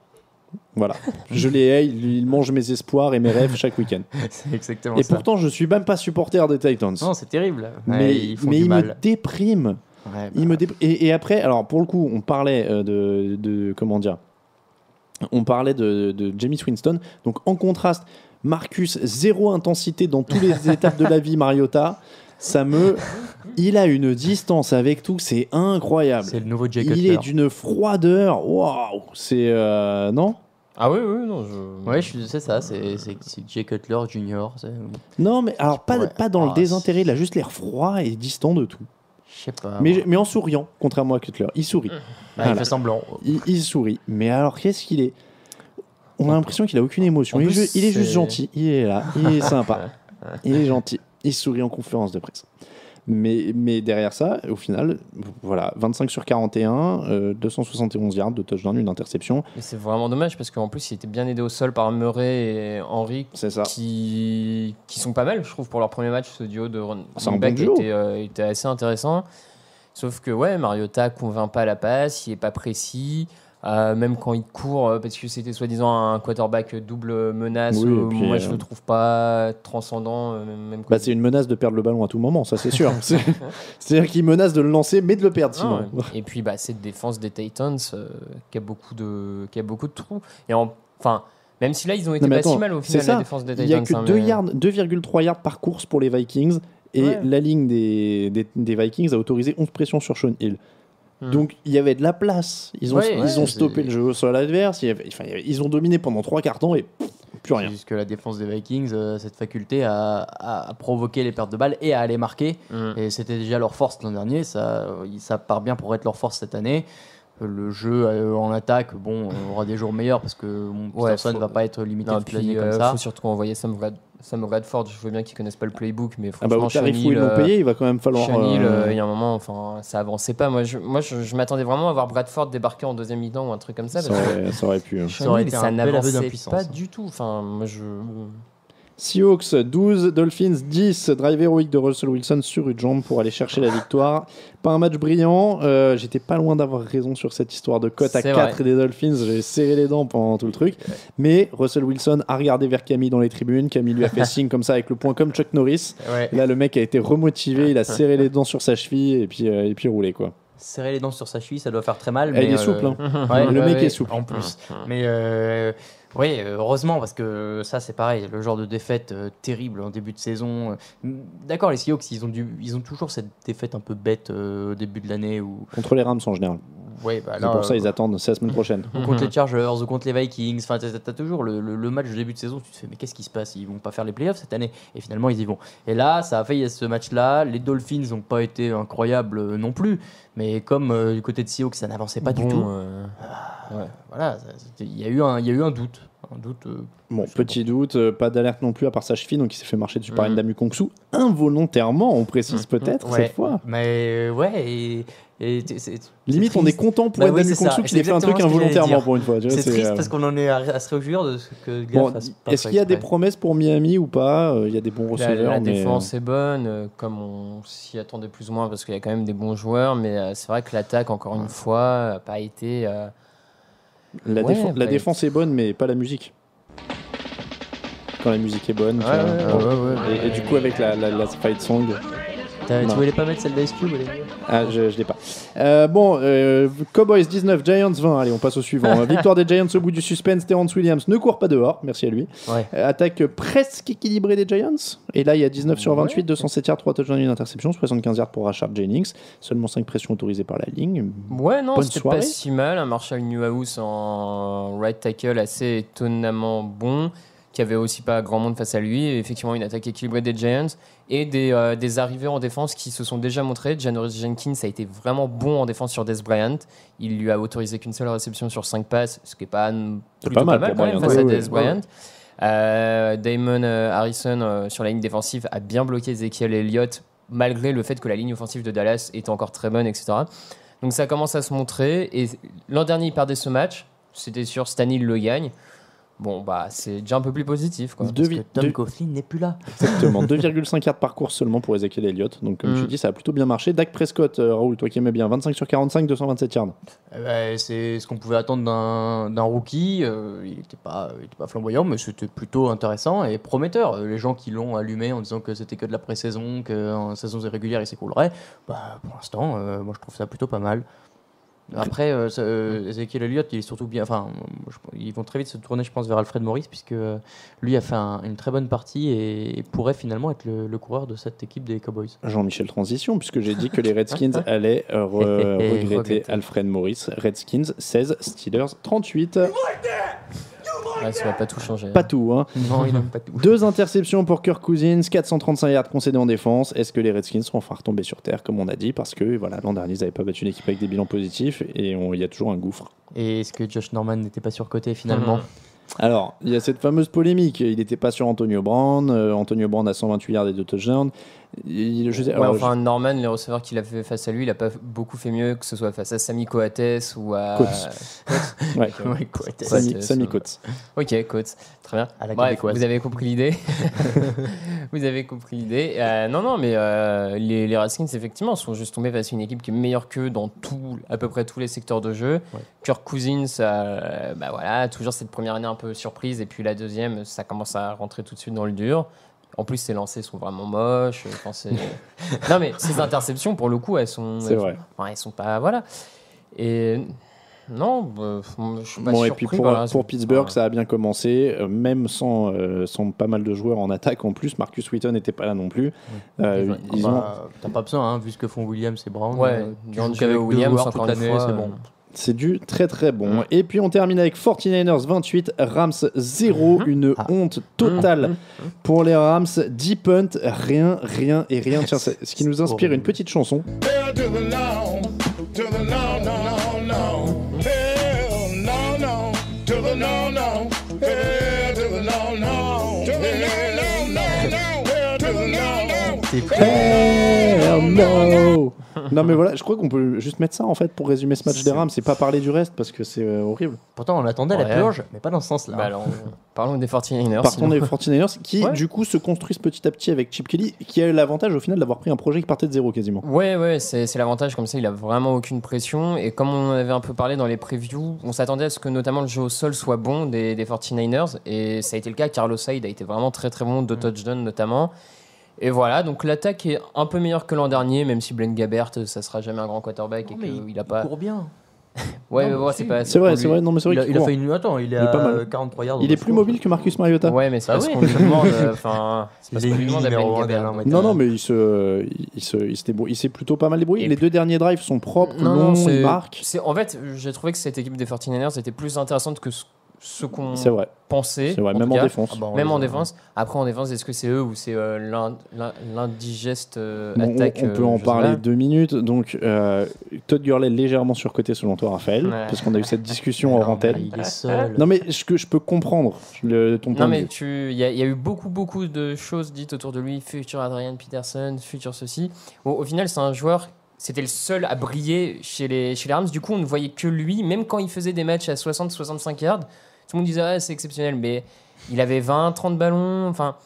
voilà, je les hais, il mange mes espoirs et mes rêves chaque week-end. C'est exactement et ça. pourtant, je suis même pas supporter des Titans. Non, c'est terrible. Mais ils il me déprime. Ouais, et après, alors pour le coup, on parlait comment dire. On parlait de Jameis Winston. Donc en contraste, Marcus, zéro intensité dans toutes les étapes de la vie, Mariota. Il a une distance avec tout, c'est incroyable. C'est le nouveau Jay Cutler. Il est d'une froideur. Waouh, c'est non. Ah oui, non. Ouais, c'est ça, c'est Jay Cutler Junior. Non, mais alors pas dans le désintérêt, il a juste l'air froid et distant de tout. Je sais pas. Mais en souriant, contrairement à Cutler, il sourit. Il fait semblant. Il sourit. Mais alors, qu'est-ce qu'il est? On a l'impression qu'il a aucune émotion. Il est juste gentil. Il est là. Il est sympa. Il est gentil. Il sourit en conférence de presse. Mais derrière ça, au final, voilà, 25 sur 41, 271 yards de touchdown, une interception. Et c'est vraiment dommage parce qu'en plus, il était bien aidé au sol par Murray et Henry, qui sont pas mal, je trouve, pour leur premier match. Ce duo de running back était assez intéressant. Sauf que, Mariota convainc pas la passe, il est pas précis. Même quand il court, parce que c'était soi-disant un quarterback double menace, moi je le trouve pas transcendant. C'est une menace de perdre le ballon à tout moment, ça c'est sûr. C'est-à-dire qu'il menace de le lancer mais de le perdre sinon. Et puis cette défense des Titans qui a beaucoup de trous. Et enfin, même si là ils ont été pas si mal au final, la défense des Titans. Il n'y a que 2,3 yards par course pour les Vikings et la ligne des Vikings a autorisé 11 pressions sur Sean Hill. Donc il y avait de la place. Ils ont stoppé le jeu sur l'adverse. Ils ont dominé pendant 3 quarts temps et plus rien. C'est juste que la défense des Vikings, cette faculté à provoquer les pertes de balles et à aller marquer. Et c'était déjà leur force l'an dernier. Ça part bien pour être leur force cette année. Le jeu en attaque, on aura des jours meilleurs parce que Peterson ne va pas être limité toute l'année comme ça. Il faut surtout envoyer Sam Bradford. Je veux bien qu'ils connaissent pas le playbook, mais franchement, au tarif où ils l'ont payé, il va quand même falloir. Il y a un moment, ça avançait pas. Moi, je m'attendais vraiment à voir Bradford débarquer en deuxième mi-temps ou un truc comme ça. Ça aurait pu. Ça aurait été ça n'avançait pas hein. du tout. Enfin, moi, Seahawks 12, Dolphins 10, drive héroïque de Russell Wilson sur une jambe pour aller chercher la victoire. Pas un match brillant, j'étais pas loin d'avoir raison sur cette histoire de cote à 4 des Dolphins, j'ai serré les dents pendant tout le truc. Mais Russell Wilson a regardé vers Camille dans les tribunes, Camille lui a fait signe comme ça avec le poing comme Chuck Norris. Là le mec a été remotivé, il a serré les dents sur sa cheville et puis roulé quoi. Serrer les dents sur sa cheville, ça doit faire très mal. Il est souple, le mec est souple. En plus. Mais heureusement, parce que ça, c'est pareil, le genre de défaite terrible en début de saison. D'accord, les Seahawks, ils ont toujours cette défaite un peu bête au début de l'année. Contre les Rams en général. C'est pour ça ils attendent, c'est la semaine prochaine. Ou contre les Chargers, ou contre les Vikings. Enfin, t'as toujours le match de début de saison, tu te fais, mais qu'est-ce qui se passe? Ils vont pas faire les playoffs cette année. Et finalement, ils y vont. Et là, ça a failli à ce match-là. Les Dolphins n'ont pas été incroyables non plus. Mais comme du côté de Seahawks, ça n'avançait pas du tout. Voilà, il y a eu un doute. Petit doute, pas d'alerte non plus à part sa cheville, donc il s'est fait marcher dessus par Ndamu Kongsu involontairement, on précise peut-être cette fois. Mais limite on est content pour Ndamu Kongsu qu'il ait fait un truc involontairement pour une fois. C'est triste parce qu'on en est à se réjouir de ce que Glenn fasse pas. Est-ce qu'il y a des promesses pour Miami ou pas? Il y a des bons receveurs. La défense est bonne, comme on s'y attendait plus ou moins parce qu'il y a quand même des bons joueurs, mais c'est vrai que l'attaque encore une fois n'a pas été. La défense est bonne, mais pas la musique. Quand la musique est bonne, et du coup avec la fight song, Tu voulais pas mettre celle d'Ice Cube, Olivier ? Ah, je l'ai pas. Cowboys 19, Giants 20. Allez, on passe au suivant. Victoire des Giants au bout du suspense. Terrence Williams ne court pas dehors. Merci à lui. Ouais. Attaque presque équilibrée des Giants. Et là, il y a 19 sur 28, 207 yards, 3 touchdowns et une interception, 75 yards pour Rashard Jennings. Seulement 5 pressions autorisées par la ligne. Ouais, non, Bonne c'était soirée. pas si mal. Un Marshall Newhouse en right tackle assez étonnamment bon, qui avait aussi pas grand monde face à lui. Et effectivement, une attaque équilibrée des Giants et des arrivées en défense qui se sont déjà montrées. Janoris Jenkins a été vraiment bon en défense sur Dez Bryant. Il lui a autorisé qu'une seule réception sur 5 passes, ce qui est pas plutôt mal pas mal pour quand même Bryant. face à Oui, Dez oui. Bryant. Damon Harrison sur la ligne défensive a bien bloqué Ezekiel Elliott malgré le fait que la ligne offensive de Dallas était encore très bonne, etc. Donc ça commence à se montrer. Et l'an dernier, il perdait ce match. C'était sûr, cette année, il le gagne. Bon, bah, c'est déjà un peu plus positif, quoi. Parce que Tom Coughlin n'est plus là. Exactement, 2,5 yards par course seulement pour Ezekiel Elliott. Donc, comme tu dis, ça a plutôt bien marché. Dak Prescott, Raoul, toi qui aimais bien, 25 sur 45, 227 yards. C'est ce qu'on pouvait attendre d'un rookie. Il n'était pas flamboyant, mais c'était plutôt intéressant et prometteur. Les gens qui l'ont allumé en disant que c'était que de la pré-saison, qu'en saison régulière il s'écroulerait, bah, pour l'instant, moi je trouve ça plutôt pas mal. Après, Ezekiel Elliott, il est surtout bien. Enfin, ils vont très vite se tourner, je pense, vers Alfred Morris, puisque lui a fait une très bonne partie et pourrait finalement être le coureur de cette équipe des Cowboys. Jean-Michel Transition, puisque j'ai dit que les Redskins allaient regretter Alfred Morris. Redskins 16, Steelers 38. Ouais, ça va pas tout changer. Pas tout, hein. Non, il n'aime pas tout. 2 interceptions pour Kirk Cousins, 435 yards concédés en défense. Est-ce que les Redskins seront enfin retombés sur terre, comme on a dit, parce que voilà, l'an dernier, ils n'avaient pas battu une équipe avec des bilans positifs et il y a toujours un gouffre. Et est-ce que Josh Norman n'était pas surcoté finalement ? Alors, il y a cette fameuse polémique. Il n'était pas sur Antonio Brown. Antonio Brown a 128 yards et 2 touchdowns. Norman, les receveurs qu'il a fait face à lui, il n'a pas beaucoup fait mieux, que ce soit face à Sami Coates ou à. Coates. Sami Coates. Ok, Coates. Très bien. Bref, vous avez compris l'idée. Vous avez compris l'idée. Non, mais les Redskins, effectivement, sont juste tombés face à une équipe qui est meilleure qu'eux dans à peu près tous les secteurs de jeu. Ouais. Kirk Cousins, toujours cette première année un peu surprise, et puis la deuxième, ça commence à rentrer tout de suite dans le dur. En plus, ses lancers sont vraiment moches. Non, mais ces interceptions, pour le coup, elles sont pas. Voilà. Et. Non, je suis pas surpris. Et puis pour Pittsburgh, ça a bien commencé, même sans pas mal de joueurs en attaque en plus. Marcus Wheaton n'était pas là non plus. T'as pas besoin, vu ce que font Williams et Brown. Ouais, avec Williams toute l'année, c'est bon. C'est du très très bon. Et puis on termine avec 49ers 28, Rams 0. Une honte totale pour les Rams. 10 punts, rien. Tiens, ce qui nous inspire une petite chanson. Non mais voilà, je crois qu'on peut juste mettre ça en fait pour résumer ce match des Rams, c'est pas parler du reste parce que c'est horrible. Pourtant on attendait la purge, mais pas dans ce sens-là. Alors, parlons des 49ers. Partons des 49ers qui du coup se construisent petit à petit avec Chip Kelly, qui a eu l'avantage au final d'avoir pris un projet qui partait de zéro quasiment. Ouais, c'est l'avantage, comme ça il a vraiment aucune pression, et comme on en avait un peu parlé dans les previews, on s'attendait à ce que notamment le jeu au sol soit bon des 49ers, et ça a été le cas. Carlos Hyde a été vraiment très très bon, 2 touchdowns notamment. Et voilà, donc l'attaque est un peu meilleure que l'an dernier, même si Blaine Gabbert, ça sera jamais un grand quarterback. Il court bien. C'est pas. C'est vrai. Non, mais c'est vrai il a fait une. Attends, il est à 43 yards. Il est plus mobile que Marcus Mariota. Ouais, mais c'est parce qu'on lui demande. C'est parce qu'on lui demande à Blaine Gabbert. Non, mais il s'est plutôt pas mal débrouillé. Les 2 derniers drives sont propres, longs, il marque. En fait, j'ai trouvé que cette équipe des 49ers était plus intéressante que ce qu'on pensait. C'est vrai, même en défense. Même en défense. Après, en défense, est-ce que c'est eux ou c'est l'indigeste attaque? On peut en parler 2 minutes. Donc, Todd Gurley légèrement surcoté selon toi, Raphaël, parce qu'on a eu cette discussion hors antenne. Il est seul. Non, mais je peux comprendre ton point de vue. Il y a eu beaucoup de choses dites autour de lui. Futur Adrian Peterson, futur ceci. Au final, c'est un joueur. C'était le seul à briller chez les Rams. Du coup, on ne voyait que lui, même quand il faisait des matchs à 60-65 yards. Tout le monde disait c'est exceptionnel, mais il avait 20-30 ballons. Enfin,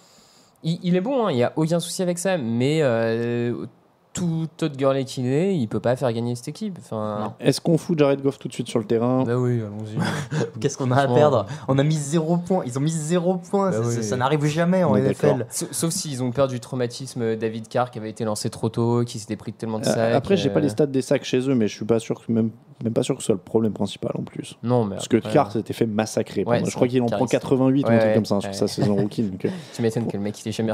il est bon, il n'y a aucun souci avec ça. Mais tout autre girly qu'il est, il peut pas faire gagner cette équipe. Enfin, Est-ce qu'on fout Jared Goff tout de suite sur le terrain? bah oui, allons-y. Qu'est-ce qu'on a à perdre? On a mis 0 points. Ils ont mis 0 points. Bah oui. Ça n'arrive jamais en On est NFL. d'accord. Sauf s'ils ont peur du traumatisme David Carr qui avait été lancé trop tôt, qui s'était pris tellement de sacs. Après, j'ai pas les stats des sacs chez eux, mais je suis pas sûr que même pas sûr que ce soit le problème principal en plus. Non, mais Parce que après, Carr s'était fait massacrer. Ouais, je crois qu'il en Carr, prend il- 88 ou un Ouais, truc ouais, comme ça sur ouais. sa saison rookie. Donc, tu m'étonnes que le mec il est jamais.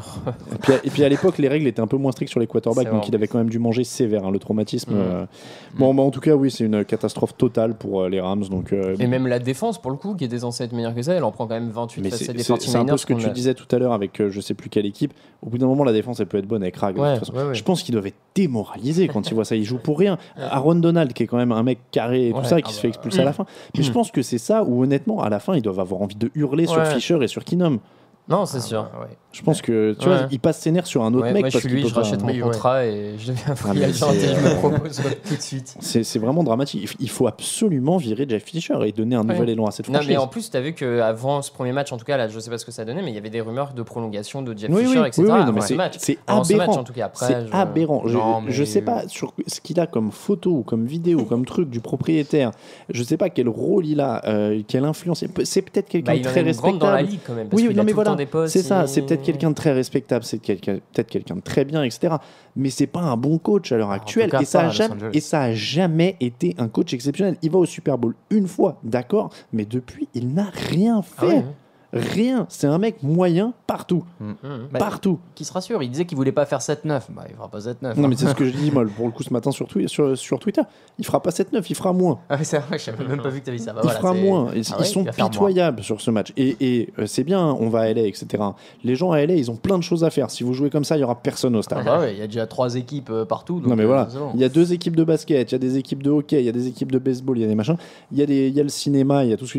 et puis à l'époque, les règles étaient un peu moins strictes sur les quarterbacks, C'est donc vrai. il avait quand même dû manger sévère, hein, le traumatisme. Mm. Bon, bah, en tout cas, oui, c'est une catastrophe totale pour les Rams. Donc, Et même la défense, pour le coup, qui était censée être meilleure que ça, elle en prend quand même 28 mais face à des c'est un 49ers. peu ce que tu qu'on a- disais tout à l'heure avec je sais plus quelle équipe. Au bout d'un moment, la défense, elle peut être bonne avec Rag. de Ouais, toute façon. ouais, ouais. Je pense qu'ils doivent être démoralisés quand ils voient ça. Ils jouent pour rien. Aaron Donald, qui est quand même un mec carré et tout Ouais, ça, qui se fait expulser à la fin. Mais je pense que c'est ça où, honnêtement, à la fin, ils doivent avoir envie de hurler sur Ouais. Fisher et sur Keenum. Non, c'est sûr. Ouais. Je pense que, tu Ouais. vois, ils passent ses nerfs sur un autre Ouais, mec. moi, je parce suis qu'il lui, peut je pas- rachète mon Oui, ouais. contrat et je deviens free mais agent c'est- et je me propose tout de suite. C'est vraiment dramatique. Il faut absolument virer Jeff Fisher et donner un nouvel élan à cette Non, franchise. mais en plus, tu as vu qu'avant ce premier match, en tout cas, là, je sais pas ce que ça donnait, mais il y avait des rumeurs de prolongation de Jeff Oui, Fisher, oui, etc. oui, oui, non, avant mais ce match. c'est Avant ce match, aberrant. en tout cas. Après, C'est je- aberrant. Non, Je mais- sais pas sur ce qu'il a comme photo ou comme vidéo ou comme truc du propriétaire. Je sais pas quel rôle il a, quelle influence. C'est peut-être quelqu'un Bah, de il en très a une grande dans la respectable. ligue quand même. Parce Oui, qu'il non, a mais tout le temps voilà, des postes, c'est ça. il- C'est peut-être quelqu'un de très respectable, c'est peut-être quelqu'un de très bien, etc. Mais c'est pas un bon coach à l'heure actuelle. cas, Et ça pas a à Los jamais, Angeles. et ça a jamais été un coach exceptionnel. Il va au Super Bowl une fois, d'accord, mais depuis, il n'a rien fait. Ah ouais. Rien. C'est un mec moyen partout. Bah, Partout. Qui se rassure, il disait qu'il voulait pas faire 7-9. Bah, il fera pas 7-9. Non, mais c'est ce que je dis, moi, pour le coup, ce matin sur Twitter. Il fera pas 7-9, il fera moins. Ah, c'est vrai, j'avais même pas vu que t'avais dit ça. Bah, Il voilà, fera c'est- moins. Ils Ah ouais, sont il va faire moins. pitoyables sur ce match. Et c'est bien, on va à LA, etc. Les gens à LA, ils ont plein de choses à faire. Si vous jouez comme ça, il y aura personne au stade. Ah bah ouais, il y a déjà 3 équipes partout. Non donc, mais voilà, c'est bon. il y a 2 équipes de basket, il y a des équipes de hockey, il y a des équipes de baseball, il y a des machins, il y a le cinéma, il y a tout ce.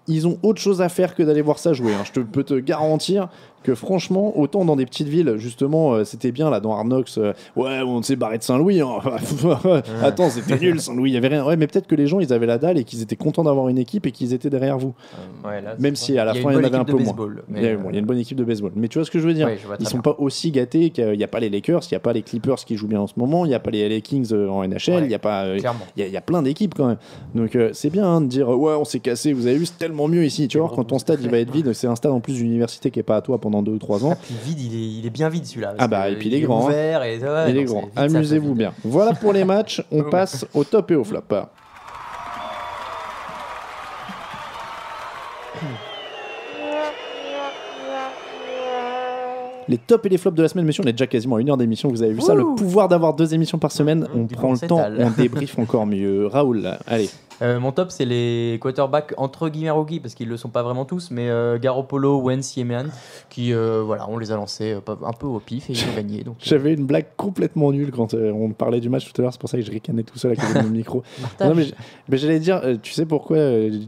Ils ont autre chose à faire que d'aller voir ça jouer. Je peux te garantir que franchement, autant dans des petites villes, justement, c'était bien là dans Arnox. Ouais, on s'est barré de Saint-Louis. Hein. Attends, c'était nul Saint-Louis, il y avait rien. Ouais, mais peut-être que les gens, ils avaient la dalle et qu'ils étaient contents d'avoir une équipe et qu'ils étaient derrière vous. Ouais, là, Même c'est si à la Il y a fin, une il y en bonne avait un équipe peu de moins. baseball, mais, Il y a une bonne équipe de baseball. Mais tu vois ce que je veux dire? Oui, je vois très Ils sont bien. pas aussi gâtés qu'il n'y a pas les Lakers, il n'y a pas les Clippers qui jouent bien en ce moment, il n'y a pas les LA Kings en NHL, il Ouais, n'y a pas. clairement. Il y a plein d'équipes quand même. Donc c'est bien hein, de dire ouais, on s'est cassé, vous avez vu, c'est tellement mieux ici. Tu vois, quand ton stade il va être vide, c'est un stade en plus d'université qui est pas à toi pendant 2 ou 3 ans. Puis vide, il est bien vide celui-là. Ah parce bah, que et puis il est grand, hein. Ouvert et, ouais, Il est donc grand. c'est vite, ça, ça Amusez-vous vide. bien. Voilà pour les matchs. On passe au top et au flop. Les tops et les flops de la semaine, messieurs, on est déjà quasiment à 1 heure d'émission, vous avez vu ça, le pouvoir d'avoir 2 émissions par semaine, on du prend bon le temps, s'étale. on débriefe encore mieux. Raoul, allez. Mon top, c'est les quarterbacks entre guillemets rookies, parce qu'ils le sont pas vraiment tous, mais Garoppolo, Wentz, Yemean, qui, voilà, on les a lancés un peu au pif et ils ont gagné. Donc, J'avais une blague complètement nulle quand on parlait du match tout à l'heure, c'est pour ça que je ricanais tout seul à côté de mon micro. Non, mais j'allais dire, tu sais pourquoi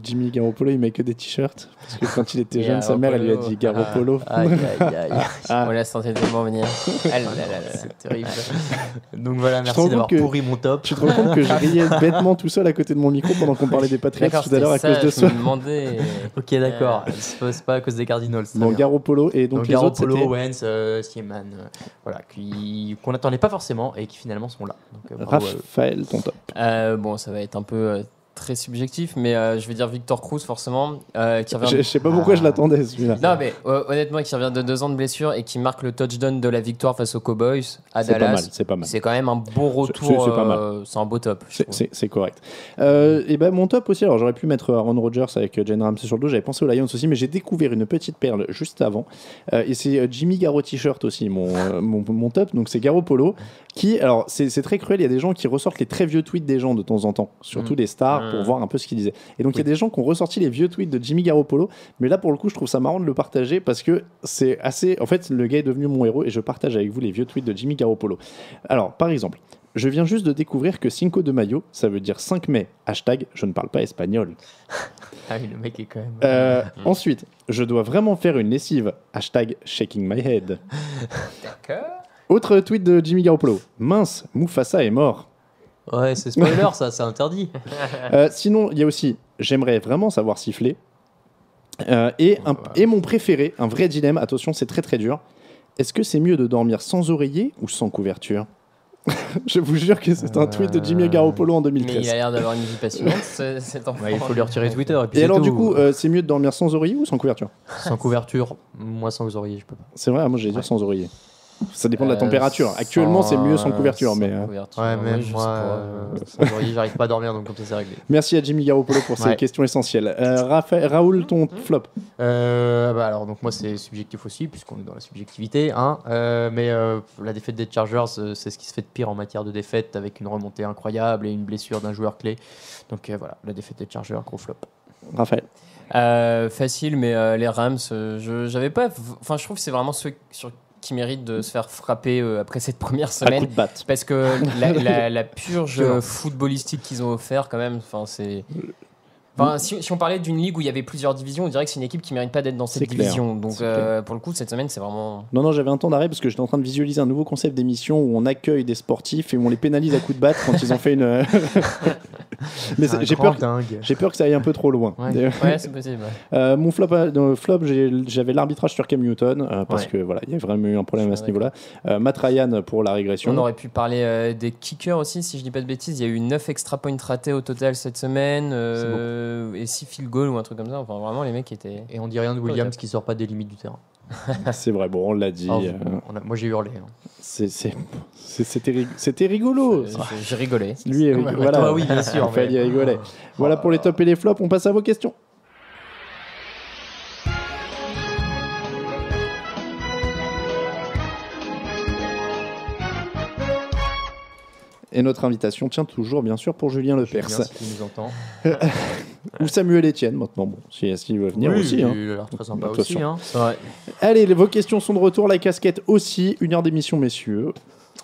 Jimmy Garoppolo il met que des t-shirts? Parce que quand il était jeune, sa mère elle lui a dit Garoppolo. aïe, aïe, aïe. On la sentait tellement venir. Ah là là là là. C'est terrible. Donc voilà, te merci rends d'avoir compte que- pourri mon top. Tu te rends compte que je riais bêtement tout seul à côté de mon micro pendant qu'on parlait des Patriots D'accord, tout à l'heure à c'était cause de ça, je ça. me demandais. Ok, d'accord. C'est pas à cause des Cardinals. très Bon, bien. Garoppolo et donc les autres Garoppolo, c'était Wentz, Sieman, voilà, qu'on n'attendait pas forcément et qui finalement sont là. Donc, bravo à eux. Raphaël, ton top. Bon, ça va être un peu très subjectif, mais je vais dire Victor Cruz forcément, qui revient. Je sais pas pourquoi je l'attendais celui-là. Non, mais honnêtement, qui revient de 2 ans de blessure et qui marque le touchdown de la victoire face aux Cowboys à C'est pas Dallas. mal, c'est pas mal. C'est quand même un beau retour. C'est pas mal. C'est un beau top. je trouve. C'est correct. Et ben mon top aussi, alors j'aurais pu mettre Aaron Rodgers avec Jalen Ramsey sur le dos, j'avais pensé aux Lions aussi, mais j'ai découvert une petite perle juste avant. Et c'est Jimmy Garo T-shirt aussi, mon top. Donc c'est Garoppolo qui, alors c'est très cruel, il y a des gens qui ressortent les très vieux tweets des gens de temps en temps, surtout des stars, pour voir un peu ce qu'ils disaient. Et donc il y a des gens qui ont ressorti les vieux tweets de Jimmy Garoppolo, mais là pour le coup je trouve ça marrant de le partager parce que c'est assez... En fait le gars est devenu mon héros et je partage avec vous les vieux tweets de Jimmy Garoppolo. Alors par exemple, je viens juste de découvrir que Cinco de Mayo, ça veut dire 5 mai. Hashtag, je ne parle pas espagnol. Ah oui, le mec est quand même. Ensuite, je dois vraiment faire une lessive. Hashtag, shaking my head. D'accord. Autre tweet de Jimmy Garoppolo. Mince, Mufasa est mort. Ouais, c'est spoiler, ça, c'est interdit. Sinon, il y a aussi, j'aimerais vraiment savoir siffler. Et mon préféré, un vrai dilemme, attention, c'est très très dur. Est-ce que c'est mieux de dormir sans oreiller ou sans couverture? Je vous jure que c'est un tweet de Jimmy Garoppolo en Mais 2013. il a l'air d'avoir une vie passionnante, cet enfant. Ouais, il faut lui retirer Twitter. Et, puis Et c'est alors, tout. du coup, c'est mieux de dormir sans oreiller ou sans couverture? Sans couverture, moi sans oreiller, je peux pas. C'est vrai, moi j'allais dire sans oreiller. Ça dépend de la température. Actuellement, c'est mieux sans couverture. Mais Ouais, même je moi, sais pas. sans oreiller, j'arrive pas à dormir, donc comme ça, c'est réglé. merci à Jimmy Garoppolo pour ces Ouais. questions essentielles. Raoul, ton flop? Alors, donc moi, c'est subjectif aussi, puisqu'on est dans la subjectivité. Hein. Mais la défaite des Chargers, c'est ce qui se fait de pire en matière de défaite, avec une remontée incroyable et une blessure d'un joueur clé. Donc voilà, la défaite des Chargers, gros flop. Raphaël? Facile, mais les Rams, j'avais pas. Enfin, je trouve que c'est vraiment ceux qui méritent de se faire frapper après cette première À semaine. coup de batte. Parce que la purge footballistique qu'ils ont offert, quand même, enfin, c'est. Enfin, si on parlait d'une ligue où il y avait plusieurs divisions, on dirait que c'est une équipe qui ne mérite pas d'être dans cette C'est clair. division. Donc, C'est clair. pour le coup, cette semaine, c'est vraiment. Non, j'avais un temps d'arrêt parce que j'étais en train de visualiser un nouveau concept d'émission où on accueille des sportifs et où on les pénalise à coups de batte quand ils ont fait une. Mais j'ai peur que ça aille un peu trop loin. Ouais, c'est possible. Mon flop, j'avais l'arbitrage sur Cam Newton parce que voilà, il y a vraiment eu un problème à ce niveau-là. Matt Ryan pour la régression. On aurait pu parler des kickers aussi, si je dis pas de bêtises. Il y a eu 9 extra points ratés au total cette semaine et 6 field goals ou un truc comme ça. Enfin, vraiment, les mecs étaient. Et on dit rien de Williams qui sort pas des limites du terrain. C'est vrai, bon, on l'a dit. Moi, j'ai hurlé. Hein. C'était rigolo. J'ai rigolé. Lui, voilà. Toi, oui, bien sûr. Raphaël, il rigolait. Voilà pour les tops et les flops. On passe à vos questions. Et notre invitation tient toujours, bien sûr, pour Julien Lepers. Julien, si tu nous entends. Ou Samuel Etienne, maintenant. Bon, s'il veut venir aussi. Il Hein. a l'air très sympa Attention. aussi. Hein. C'est vrai. Allez, vos questions sont de retour. La casquette aussi. 1 heure d'émission, messieurs.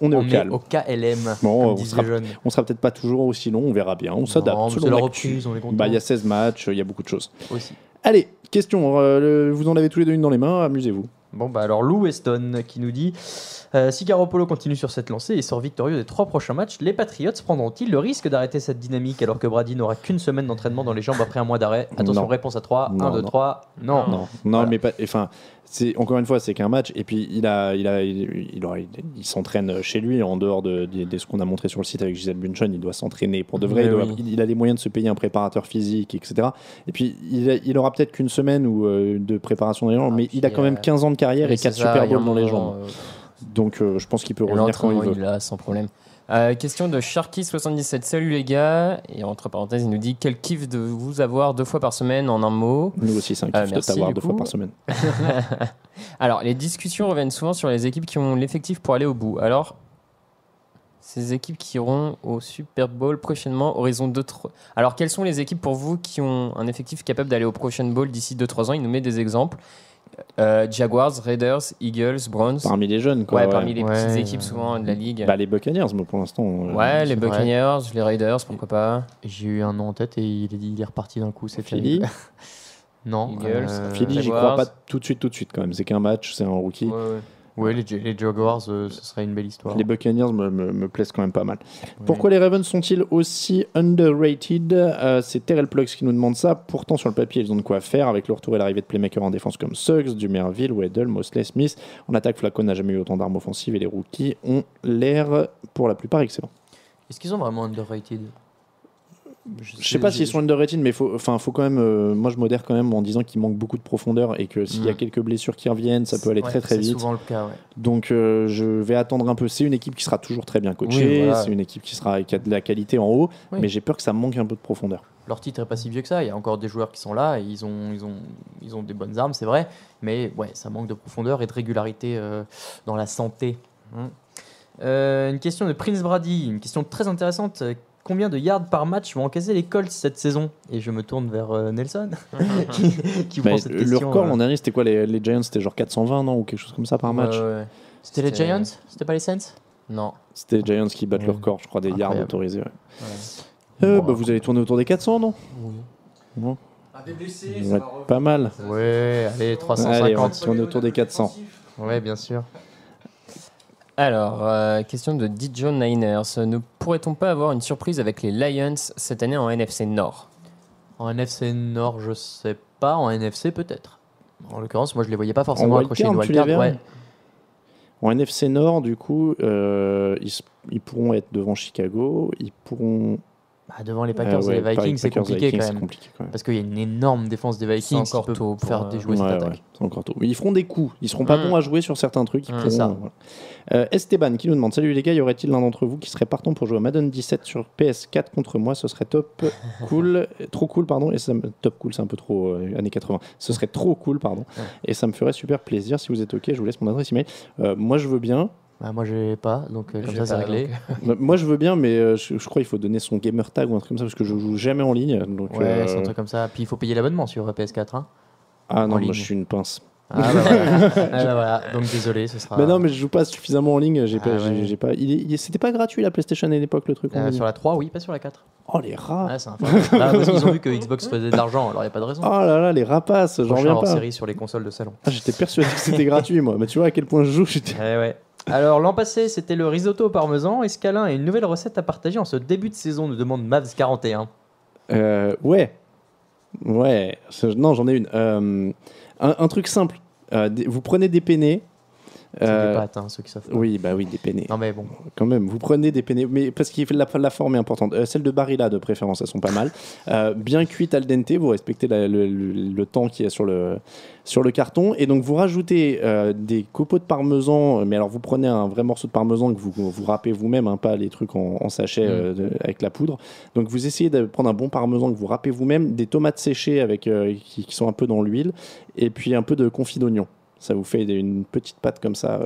On est au calme. Au KLM. Bon, comme disent les jeunes. on sera peut-être pas toujours aussi long, on verra bien. On s'adapte. Non, mais selon c'est la l'actu. reprise, on est content. Bah, il y a 16 matchs, il y a beaucoup de choses. Aussi. Allez, question. Vous en avez tous les deux une dans les mains, amusez-vous. Bon, bah alors Lou Weston qui nous dit si Garoppolo continue sur cette lancée et sort victorieux des 3 prochains matchs, les Patriots prendront-ils le risque d'arrêter cette dynamique alors que Brady n'aura qu'une semaine d'entraînement dans les jambes après un mois d'arrêt? Attention, Non. réponse à 3. Non, 1, 2, non. 3. Non. Non, Voilà. mais pas. Enfin, encore une fois, c'est qu'un match. Et puis, il s'entraîne chez lui en dehors de ce qu'on a montré sur le site avec Gisèle Bunchon. Il doit s'entraîner pour de vrai. Mais Il a les moyens de se payer un préparateur physique, etc. Et puis, il aura peut-être qu'une semaine de préparation dans les jambes, mais il a quand même 15 ans de carrière et 4 Super Bowls dans les jambes. Donc, je pense qu'il peut revenir quand il veut. Il a sans problème. Question de Sharky77. Salut les gars. Et entre parenthèses, il nous dit quel kiff de vous avoir 2 fois par semaine en un mot. Nous aussi, c'est un kiff de merci, t'avoir du 2 fois coup. par semaine. Alors, les discussions reviennent souvent sur les équipes qui ont l'effectif pour aller au bout. Alors, ces équipes qui iront au Super Bowl prochainement, horizon 2-3. Alors, quelles sont les équipes pour vous qui ont un effectif capable d'aller au prochain Bowl d'ici 2-3 ans? Il nous met des exemples. Jaguars, Raiders, Eagles, Browns. Parmi les jeunes, quoi. Ouais, ouais. parmi les petites équipes souvent de la ligue. Bah, les Buccaneers, mais pour l'instant. Ouais, les Buccaneers, les Raiders, pourquoi pas. J'ai eu un nom en tête et il est reparti d'un coup. C'est Philly. Non. Eagles, Philly, j'y Jaguars. crois pas tout de suite quand même. C'est qu'un match, c'est un rookie. Ouais, les Jaguars, ce serait une belle histoire. Les Buccaneers me plaisent quand même pas mal. Pourquoi les Ravens sont-ils aussi underrated? C'est Terrell Pluggs qui nous demande ça. Pourtant, sur le papier, ils ont de quoi faire avec le retour et l'arrivée de playmakers en défense comme Suggs, Dumerville, Weddle, Mosley, Smith. En attaque, Flacco n'a jamais eu autant d'armes offensives et les rookies ont l'air, pour la plupart, excellents. Est-ce qu'ils ont vraiment underrated? Je sais pas s'ils sont underrated, mais faut quand même. Moi, je modère quand même en disant qu'il manque beaucoup de profondeur et que s'il y a quelques blessures qui reviennent, ça peut aller très très vite. C'est souvent le cas, ouais. Donc, je vais attendre un peu. C'est une équipe qui sera toujours très bien coachée. Oui, voilà. C'est une équipe qui a de la qualité en haut, Oui. mais j'ai peur que ça manque un peu de profondeur. Leur titre est pas si vieux que ça. Il y a encore des joueurs qui sont là et ils ont des bonnes armes, c'est vrai. Mais ouais, ça manque de profondeur et de régularité dans la santé. Une question de Prince Brady, une question très intéressante. Combien de yards par match vont encaisser les Colts cette saison? Et je me tourne vers Nelson qui prend cette question. Le record l'an dernier, c'était quoi les Giants? C'était genre 420, non? Ou quelque chose comme ça par match? C'était les Giants? C'était pas les Saints? Non. C'était les Giants qui battent le record, je crois, des yards Incroyable. autorisés. Ouais. Vous allez tourner autour des 400, non? Bon. Des blessés, Ça va être pas mal. Ouais, allez, 350. Allez, on va tourner autour des 400. Ouais, bien sûr. Alors, question de DJ Niners. Ne pourrait-on pas avoir une surprise avec les Lions cette année en NFC Nord? En NFC Nord, je sais pas. En NFC, peut-être. En l'occurrence, moi, je les voyais pas forcément En accrocher une wildcard, tu les wildcard. verrais? Ouais. En NFC Nord, du coup, ils pourront être devant Chicago. Ils pourront... devant les Packers et les Vikings, c'est compliqué, Vikings, quand même. Parce qu'il y a une énorme défense des Vikings qui peut faire déjouer cette attaque. C'est encore tôt. Mais ils feront des coups. Ils seront pas bons à jouer sur certains trucs. Ils pourront, voilà. Esteban qui nous demande: salut les gars, y aurait-il l'un d'entre vous qui serait partant pour jouer à Madden 17 sur PS4 contre moi? Ce serait top cool, trop cool, pardon. Et ça top cool, c'est un peu trop années 80. Ce serait trop cool, pardon. Et ça me ferait super plaisir. Si vous êtes ok, je vous laisse mon adresse email. Moi, je veux bien. Moi j'ai pas, donc comme ça c'est réglé. Moi je veux bien, mais je crois qu'il faut donner son gamer tag ou un truc comme ça parce que je joue jamais en ligne. Donc, c'est un truc comme ça. Puis il faut payer l'abonnement sur PS4. Hein, ah non, moi je suis une pince. Voilà. Donc désolé, ce sera. Mais non, mais je joue pas suffisamment en ligne. J'ai pas. C'était pas gratuit la PlayStation à l'époque le truc. Sur la 3, oui, pas sur la 4. Oh les rats. C'est parce qu'ils ont vu que Xbox faisait de l'argent, alors il y a pas de raison. Oh là là, les rapaces, j'en reviens pas. Série sur les consoles de salon. J'étais persuadé que c'était gratuit moi. Mais tu vois à quel point je joue. Alors l'an passé c'était le risotto au parmesan. Est-ce qu'Alain a une nouvelle recette à partager en ce début de saison, nous demande Mavs41. Ouais. Non, j'en ai une. Un truc simple. Vous prenez des penne. C'est des pâtes, ceux qui savent. Oui, des penne. Non mais bon. Quand même, vous prenez des penne, mais parce que la forme est importante. Celles de Barilla de préférence, elles sont pas mal. Bien cuites al dente, vous respectez le temps qu'il y a sur le carton, et donc vous rajoutez des copeaux de parmesan. Mais alors vous prenez un vrai morceau de parmesan que vous râpez vous-même, pas les trucs en sachet avec la poudre. Donc vous essayez de prendre un bon parmesan que vous râpez vous-même, des tomates séchées avec qui sont un peu dans l'huile, et puis un peu de confit d'oignon. Ça vous fait une petite pâte comme ça,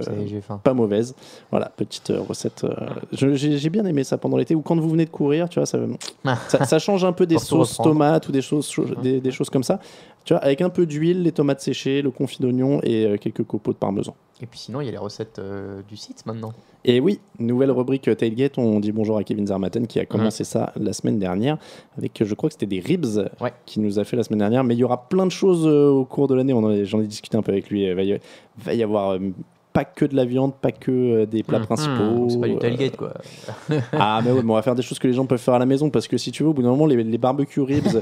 pas mauvaise. Voilà, petite recette. J'ai bien aimé ça pendant l'été, ou quand vous venez de courir, tu vois, ça change un peu des sauces tomates ou des choses comme ça. Tu vois, avec un peu d'huile, les tomates séchées, le confit d'oignon et quelques copeaux de parmesan. Et puis sinon, il y a les recettes du site maintenant. Et oui, nouvelle rubrique Tailgate. On dit bonjour à Kevin Zarmaten qui a commencé ça la semaine dernière avec, je crois que c'était des ribs qui nous a fait la semaine dernière. Mais il y aura plein de choses au cours de l'année. J'en ai discuté un peu avec lui. Il va y avoir pas que de la viande, pas que des plats principaux. C'est pas du tailgate quoi. Mais on va faire des choses que les gens peuvent faire à la maison parce que si tu veux, au bout d'un moment, les barbecue ribs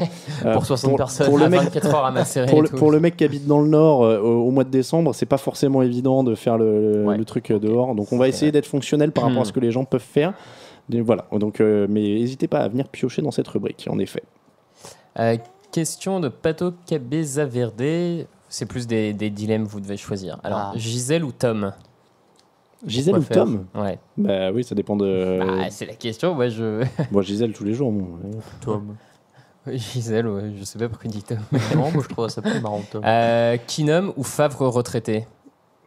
pour 60 personnes, pour le mec, 24 heures à macérer. Pour le mec qui habite dans le Nord au mois de décembre, c'est pas forcément évident de faire le truc dehors. Donc on va essayer d'être fonctionnel par rapport à ce que les gens peuvent faire. Et voilà. Donc, mais n'hésitez pas à venir piocher dans cette rubrique, en effet. Question de Pato Cabezaverde. C'est plus des dilemmes, vous devez choisir. Alors, Gisèle ou Tom? Gisèle ou Tom? Ouais. Bah oui, ça dépend de. C'est la question. Moi, Gisèle tous les jours. Tom. Gisèle, je sais pas pourquoi il dit Tom. Non, moi je trouve ça plus marrant, Tom. Kinum ou Favre retraité?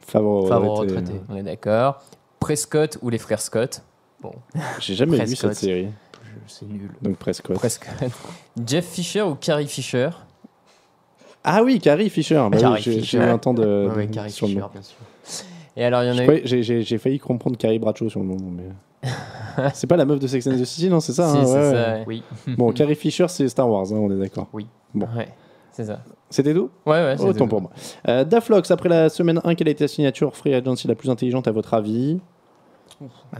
Favre retraité. On est d'accord. Prescott ou les frères Scott? Bon. J'ai jamais vu cette série. C'est nul. Donc Prescott. Jeff Fisher ou Carrie Fisher? Ah oui, Carrie Fisher. J'ai eu un temps de. Oui, Carrie Fisher, bien sûr. Et alors, il y en a eu. J'ai failli comprendre Carrie Bradshaw sur le moment, mais. C'est pas la meuf de Sex and the City, non? C'est ça? Si, c'est ça. Oui. Bon, Carrie Fisher, c'est Star Wars, on est d'accord. Oui. Bon. Ouais, c'est ça. C'était tout? Ouais, c'est autant pour moi. Daflox, après la semaine 1, quelle a été la signature Free Agency la plus intelligente à votre avis?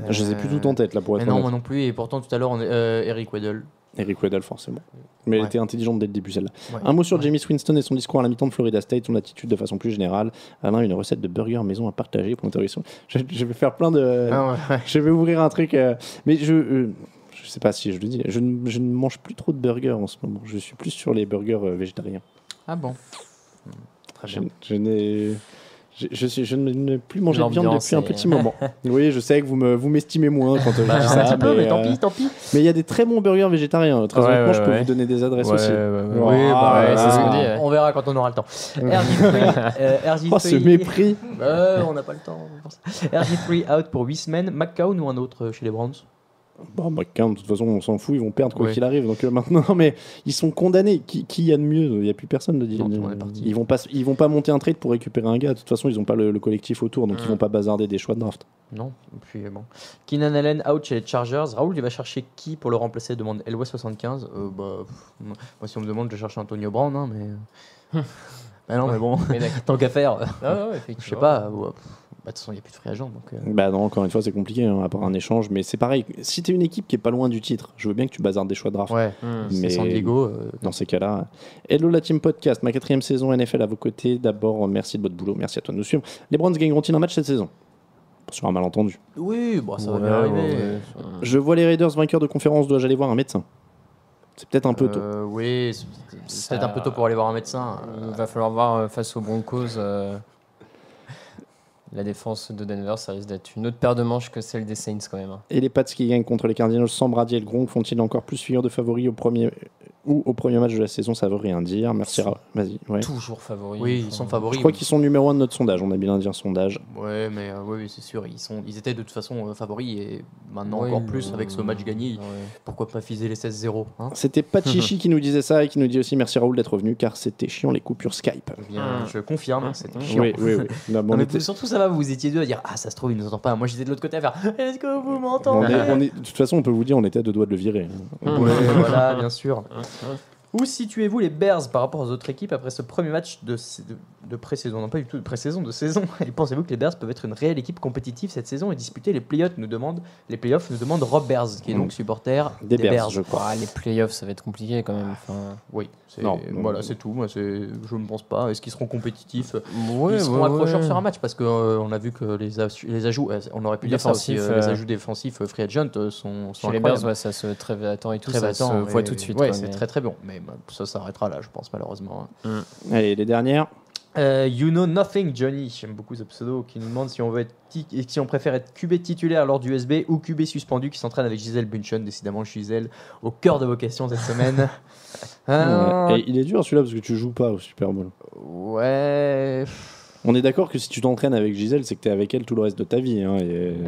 Je les ai plus tout en tête là pour être honnête. Non, moi non plus, et pourtant tout à l'heure, Eric Weddle. Eric Weddle, forcément. Mais elle était intelligente dès le début, celle-là. Un mot sur Jameis Winston et son discours à la mi-temps de Florida State, son attitude de façon plus générale. Alain, une recette de burger maison à partager pour l'interrogation. Je vais faire plein de. Je vais ouvrir un truc. Mais je sais pas si je le dis. Je ne mange plus trop de burgers en ce moment. Je suis plus sur les burgers végétariens. Ah bon? Très bien. Je ne plus manger de viande depuis un petit moment. Oui, je sais que vous m'estimez moins quand je dis ça. Mais tant pis. Mais il y a des très bons burgers végétariens. Très honnêtement, je peux vous donner des adresses aussi. C'est ce qu'on dit. On verra quand on aura le temps. RG3. Ce mépris. On n'a pas le temps. RG3 out pour 8 semaines. McCown ou un autre chez les Browns? McCown, de toute façon, on s'en fout, ils vont perdre quoi qu'il arrive. Donc maintenant, mais ils sont condamnés. Qui y a de mieux? Il n'y a plus personne de dire. Ils vont pas monter un trade pour récupérer un gars. De toute façon, ils n'ont pas le collectif autour, donc ils vont pas bazarder des choix de draft. Non. Puis bon. Keenan Allen out chez les Chargers. Raoul, il va chercher qui pour le remplacer? Demande LW75. Moi, si on me demande, je cherche Antonio Brown, hein, mais. Non, mais bon. Tant qu'à faire. Je sais pas. De toute façon, il n'y a plus de free agent. Donc, non, encore une fois, c'est compliqué, à part un échange. Mais c'est pareil, si tu es une équipe qui est pas loin du titre, je veux bien que tu bazardes des choix de draft. Mais San Diego. Dans ces cas-là. Hello la Team Podcast, ma 4e saison NFL à vos côtés. D'abord, merci de votre boulot, merci à toi de nous suivre. Les Browns gagneront-ils un match cette saison? sur un malentendu. Oui, bon, ça va bien arriver. Je vois les Raiders vainqueurs de conférence, dois-je aller voir un médecin? C'est peut-être un peu tôt. Oui, c'est peut-être un peu tôt pour aller voir un médecin. Il va falloir voir face aux Broncos. La défense de Denver, ça risque d'être une autre paire de manches que celle des Saints quand même. Et les Pats qui gagnent contre les Cardinals sans Brady et le Gronk font-ils encore plus figure de favoris au premier match de la saison? Ça veut rien dire. Merci. Vas-y. Ouais. Toujours favoris. Oui, ils sont favoris. Je crois qu'ils sont numéro 1 de notre sondage. On a bien dit un sondage. Ouais, mais oui, c'est sûr. Ils étaient de toute façon favoris et maintenant encore plus avec ce match gagné. Ouais. Pourquoi pas viser les 16-0 hein? C'était Pachichi qui nous disait ça et qui nous dit aussi merci Raoul d'être venu car c'était chiant les coupures Skype. Eh bien, je confirme, c'était chiant. Oui. Non, Non, mais surtout ça va, vous étiez deux à dire ah ça se trouve il nous entend pas. Moi j'étais de l'autre côté à faire est-ce que vous m'entendez? De toute façon on peut vous dire on était à 2 doigts de le virer. Ouais, voilà, bien sûr. Où situez-vous les Bears par rapport aux autres équipes après ce premier match de pré-saison? Non, pas du tout de pré-saison, de saison. Et pensez-vous que les Bears peuvent être une réelle équipe compétitive cette saison et disputer les playoffs? Nous demande Rob Bears, qui est donc supporter des Bears. Je crois. Les playoffs, ça va être compliqué quand même. Oui, Non, voilà, c'est tout. Moi, je ne pense pas. Est-ce qu'ils seront compétitifs? Ouais, Ils seront accrocheurs sur un match parce qu'on a vu que les ajouts, on aurait pu dire ça aussi, les ajouts défensifs free agent sont chez les Bears, ça se trêve à temps et tout, ça se voit tout de suite. Ouais, c'est très bon. Mais ça s'arrêtera là, je pense, malheureusement. Allez, les dernières. You Know Nothing Johnny, j'aime beaucoup ce pseudo, qui nous demande si on préfère être QB titulaire lors du USB ou QB suspendu qui s'entraîne avec Gisèle Bündchen. Décidément Gisèle au cœur de vos questions cette semaine. Et il est dur celui-là parce que tu joues pas au Super Bowl. Ouais. On est d'accord que si tu t'entraînes avec Gisèle, c'est que tu es avec elle tout le reste de ta vie. Hein,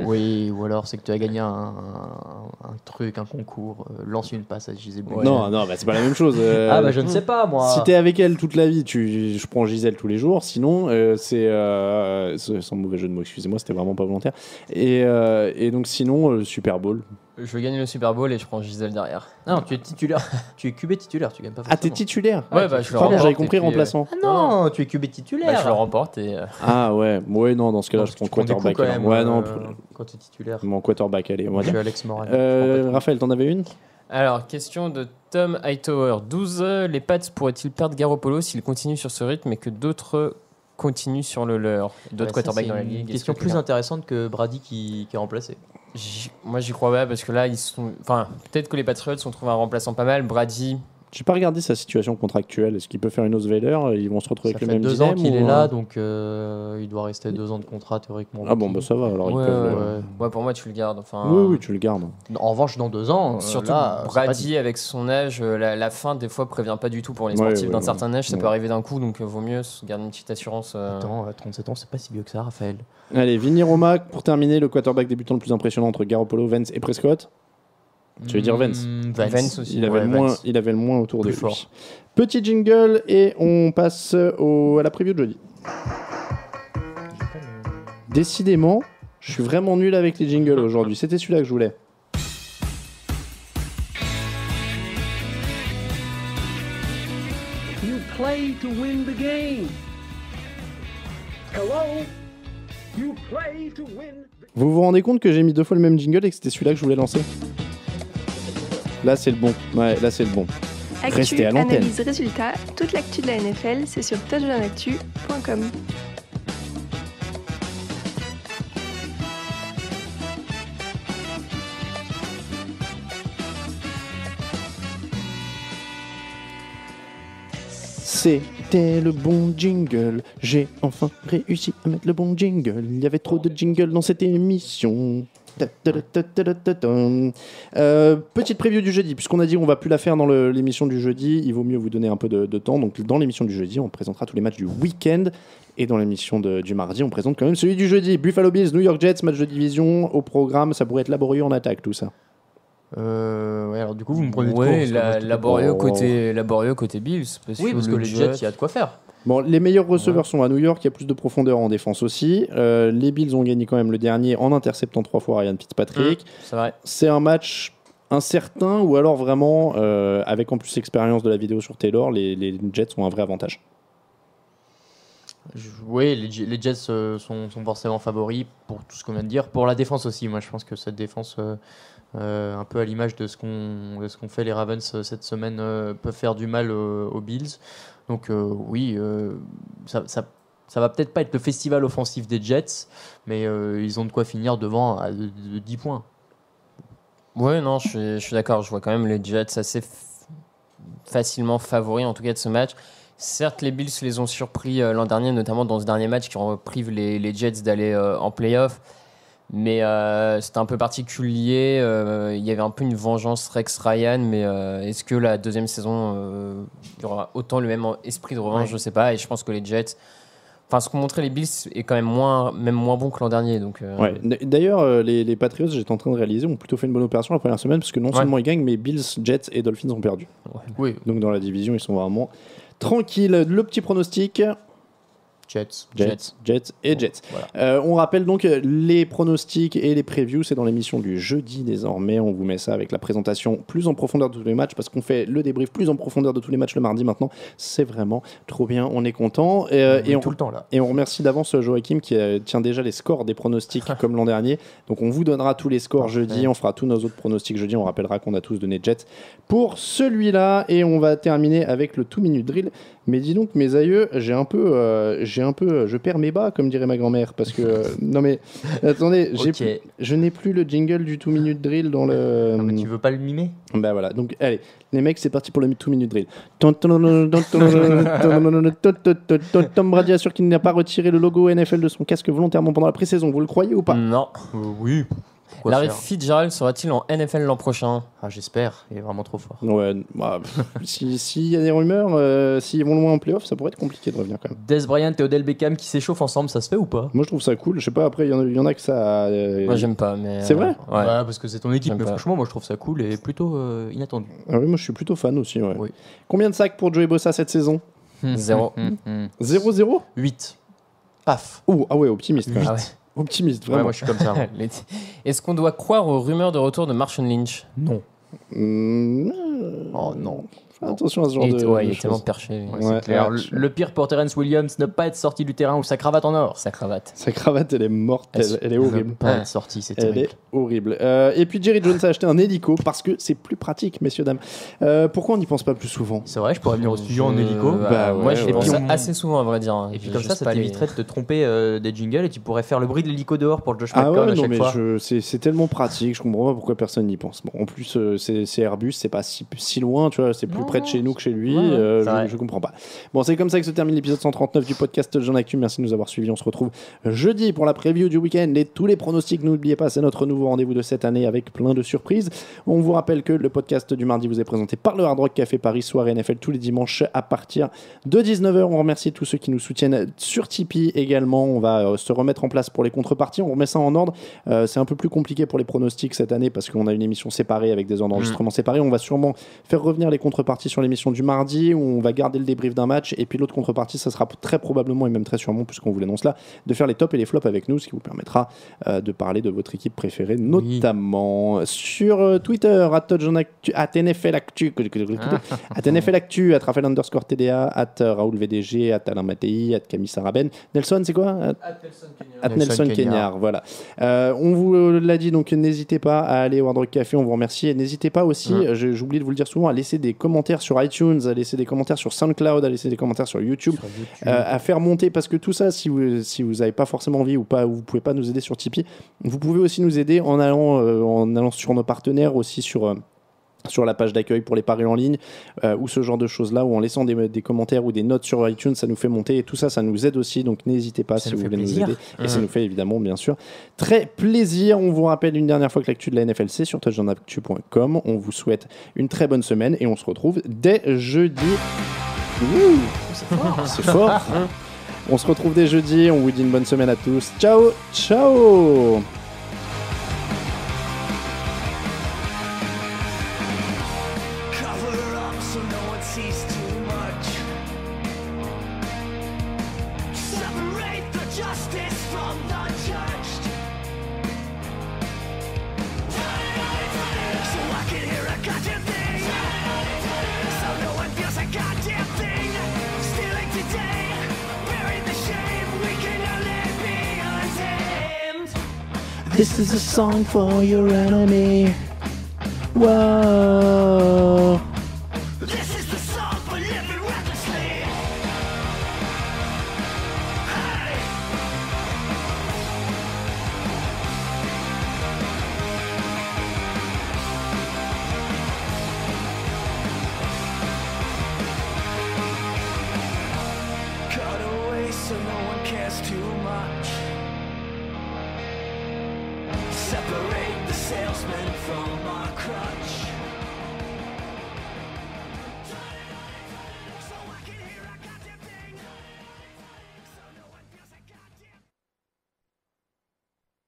Oui, ou alors c'est que tu as gagné un truc, un concours. Lance une passe à Gisèle Bündchen. Non, c'est pas la même chose. Je ne sais pas, moi. Si tu es avec elle toute la vie, je prends Gisèle tous les jours. Sinon, c'est sans mauvais jeu de mots, excusez-moi, c'était vraiment pas volontaire. Et donc, sinon, Super Bowl. Je veux gagner le Super Bowl et je prends Gisèle derrière. Non, tu es titulaire. Tu es QB titulaire, tu gagnes pas forcément. Ah, t'es titulaire? Ouais, je le Pardon, remporte. j'avais compris remplaçant. Ah non, tu es QB titulaire. Je le remporte et. Ah ouais, non, dans ce cas-là, je prends quarterback. Quand même, ouais, non, quand tu es titulaire. mon quarterback, allez, on va Je suis dire. Alex Moran. Raphaël, t'en avais une? Alors, question de Tom Hightower. 12. Les Pats pourraient-ils perdre Garoppolo s'ils continuent sur ce rythme et que d'autres continuent sur le leur? D'autres quarterbacks dans la ligue? Question plus intéressante que Brady qui est remplacé. Moi, j'y crois pas parce que là, ils sont. Enfin, peut-être que les Patriots ont trouvé un remplaçant pas mal. Brady. J'ai pas regardé sa situation contractuelle. Est-ce qu'il peut faire une Osweiler? Ils vont se retrouver avec le même dilemme. Ça fait 2 ans qu'il est là, donc il doit rester 2 ans de contrat théoriquement. Ah bon, ça va. Alors Ouais, pour moi, tu le gardes. Enfin, oui, tu le gardes. En revanche, dans 2 ans, surtout là, Brady avec son âge, la fin des fois prévient pas du tout pour les sportifs d'un certain âge. Ça peut arriver d'un coup, donc vaut mieux se garder une petite assurance. Attends, 37 ans, c'est pas si vieux que ça, Raphaël. Allez, Vinny Roma pour terminer, le quarterback débutant le plus impressionnant entre Garoppolo, Vance et Prescott. Tu veux dire Vance? Vance aussi. Il avait le moins autour de lui. Petit jingle et on passe à la preview de jeudi. Décidément, je suis vraiment nul avec les jingles aujourd'hui. C'était celui-là que je voulais. You play to win the game. Hello? You play to win. Vous vous rendez compte que j'ai mis 2 fois le même jingle et que c'était celui-là que je voulais lancer? Là, c'est le bon. Ouais, là, c'est le bon. Restez à l'antenne. Analyse, résultat, toute l'actu de la NFL, c'est sur touchdownactu.com. C'était le bon jingle. J'ai enfin réussi à mettre le bon jingle. Il y avait trop de jingles dans cette émission. Petite preview du jeudi, puisqu'on a dit on va plus la faire dans l'émission du jeudi, il vaut mieux vous donner un peu de temps. Donc dans l'émission du jeudi, on présentera tous les matchs du week-end, et dans l'émission du mardi, on présente quand même celui du jeudi. Buffalo Bills, New York Jets, match de division au programme. Ça pourrait être laborieux en attaque, tout ça. Alors du coup, vous me prenez de court, laborieux côté Bills. Parce que les Jets, il y a de quoi faire. Bon, les meilleurs receveurs sont à New York, il y a plus de profondeur en défense aussi. Les Bills ont gagné quand même le dernier en interceptant 3 fois Ryan Fitzpatrick. C'est vrai. C'est un match incertain, ou alors vraiment, avec en plus l'expérience de la vidéo sur Taylor, les Jets ont un vrai avantage. Oui, les Jets sont forcément favoris pour tout ce qu'on vient de dire. Pour la défense aussi, moi je pense que cette défense, un peu à l'image de ce qu'ont fait les Ravens cette semaine, peut faire du mal aux Bills. Donc oui, ça Ça va peut-être pas être le festival offensif des Jets, mais ils ont de quoi finir devant à de 10 points. Ouais, non, je suis d'accord. Je vois quand même les Jets assez facilement favoris, en tout cas, de ce match. Certes, les Bills les ont surpris l'an dernier, notamment dans ce dernier match qui prive les Jets d'aller en playoff. Mais c'était un peu particulier. Il y avait un peu une vengeance Rex Ryan, mais est-ce que la deuxième saison, il y aura autant le même esprit de revanche? Je ne sais pas. Et je pense que les Jets, ce qu'ont montré les Bills est quand même moins bon que l'an dernier. Donc, ouais. D'ailleurs, les Patriots, j'étais en train de réaliser, ont plutôt fait une bonne opération la première semaine, parce que non seulement ils gagnent, mais Bills, Jets et Dolphins ont perdu. Ouais. Oui. Donc dans la division, ils sont vraiment tranquilles. Le petit pronostic. Jets. Voilà. On rappelle donc les pronostics et les previews, c'est dans l'émission du jeudi désormais. On vous met ça avec la présentation plus en profondeur de tous les matchs, parce qu'on fait le débrief plus en profondeur de tous les matchs le mardi maintenant. C'est vraiment trop bien, on est content. Et tout le temps là. Et on remercie d'avance Joachim qui tient déjà les scores des pronostics comme l'an dernier. Donc on vous donnera tous les scores jeudi, on fera tous nos autres pronostics jeudi, on rappellera qu'on a tous donné Jets pour celui-là, et on va terminer avec le 2-minute drill. Mais dis donc, mes aïeux, je perds mes bas, comme dirait ma grand-mère, parce que non mais attendez, je n'ai plus le jingle du 2-minute drill dans le. Non, mais tu veux pas le mimer? Bah voilà, donc allez, les mecs, c'est parti pour le 2-minute drill. Tom Brady assure qu'il n'a pas retiré le logo NFL de son casque volontairement pendant la pré-saison. Vous le croyez ou pas? Non. Oui. Larry Fitzgerald sera-t-il en NFL l'an prochain? J'espère, il est vraiment trop fort. Ouais, s'il y a des rumeurs, s'ils vont loin en playoff, ça pourrait être compliqué de revenir quand même. Dez Bryant et Odell Beckham qui s'échauffent ensemble, ça se fait ou pas? Moi je trouve ça cool, je sais pas, après il y en a que ça. Moi j'aime pas, mais. C'est vrai? Ouais. Parce que c'est ton équipe, mais pas. franchement, moi je trouve ça cool et plutôt inattendu. Ah oui, moi je suis plutôt fan aussi. Ouais. Oui. Combien de sacs pour Joey Bosa cette saison? 0. 0-0? 8. Paf. Ah ouais, optimiste quand même. Ah ouais. Optimiste, vraiment. Ouais, moi je suis comme ça. Est-ce qu'on doit croire aux rumeurs de retour de Marshawn Lynch? Non. Oh non. Attention à ce genre de il est choses. tellement perché. C'est clair. Le pire pour Terrence Williams, ne pas être sorti du terrain ou sa cravate en or. Sa cravate. Sa cravate, elle est morte, elle est horrible. Ne pas être sorti, c'est Elle terrible. est horrible. Et puis Jerry Jones a acheté un hélico parce que c'est plus pratique, messieurs, dames. Pourquoi on n'y pense pas plus souvent? C'est vrai, je pourrais venir au studio en hélico. Moi, je pense ouais. assez souvent, à vrai dire. Et puis comme ça t'éviterait de te tromper des jingles et tu pourrais faire le bruit de l'hélico dehors pour Josh Ah McCown ouais, à non, chaque mais fois. c'est tellement pratique, je comprends pas pourquoi personne n'y pense. Bon, en plus, c'est Airbus, c'est pas si loin, tu vois, c'est plus près de chez nous que chez lui. Je comprends pas. Bon, c'est comme ça que se termine l'épisode 139 du podcast Jean Actu. Merci de nous avoir suivis. On se retrouve jeudi pour la preview du week-end et tous les pronostics. N'oubliez pas, c'est notre nouveau rendez-vous de cette année avec plein de surprises. On vous rappelle que le podcast du mardi vous est présenté par le Hard Rock Café Paris, soirée NFL tous les dimanches à partir de 19h. On remercie tous ceux qui nous soutiennent sur Tipeee également. On va se remettre en place pour les contreparties. On remet ça en ordre. C'est un peu plus compliqué pour les pronostics cette année parce qu'on a une émission séparée avec des enregistrements séparés. On va sûrement faire revenir les contreparties sur l'émission du mardi où on va garder le débrief d'un match, et puis l'autre contrepartie, ça sera très probablement et même très sûrement, puisqu'on vous l'annonce là, de faire les tops et les flops avec nous, ce qui vous permettra de parler de votre équipe préférée, notamment sur Twitter, @NFLactu, @NFLactu, @Raphaël_TDA, @RaoulVDG, @Alain Mattei, @Camille Saraben. Nelson, c'est quoi? @Nelson Kenyar, voilà. On vous l'a dit, donc n'hésitez pas à aller au Hard Rock Café, on vous remercie, et n'hésitez pas aussi, j'oublie de vous le dire souvent, à laisser des commentaires sur iTunes, à laisser des commentaires sur SoundCloud, à laisser des commentaires sur YouTube, à faire monter, parce que tout ça, si vous n'avez pas forcément envie ou pas, vous pouvez pas nous aider sur Tipeee, vous pouvez aussi nous aider en allant sur nos partenaires, aussi sur la page d'accueil pour les paris en ligne, ou ce genre de choses là, ou en laissant des commentaires ou des notes sur iTunes, ça nous fait monter, et tout ça, ça nous aide aussi, donc n'hésitez pas si vous voulez nous aider, et ça nous fait évidemment bien sûr très plaisir. On vous rappelle une dernière fois que l'actu de la NFL c'est sur touchdownactu.com. On vous souhaite une très bonne semaine et on se retrouve dès jeudi. C'est fort. On se retrouve dès jeudi, on vous dit une bonne semaine à tous. Ciao, ciao. This is a song for your enemy. Whoa. This is the song for living recklessly. salesman from my crutch.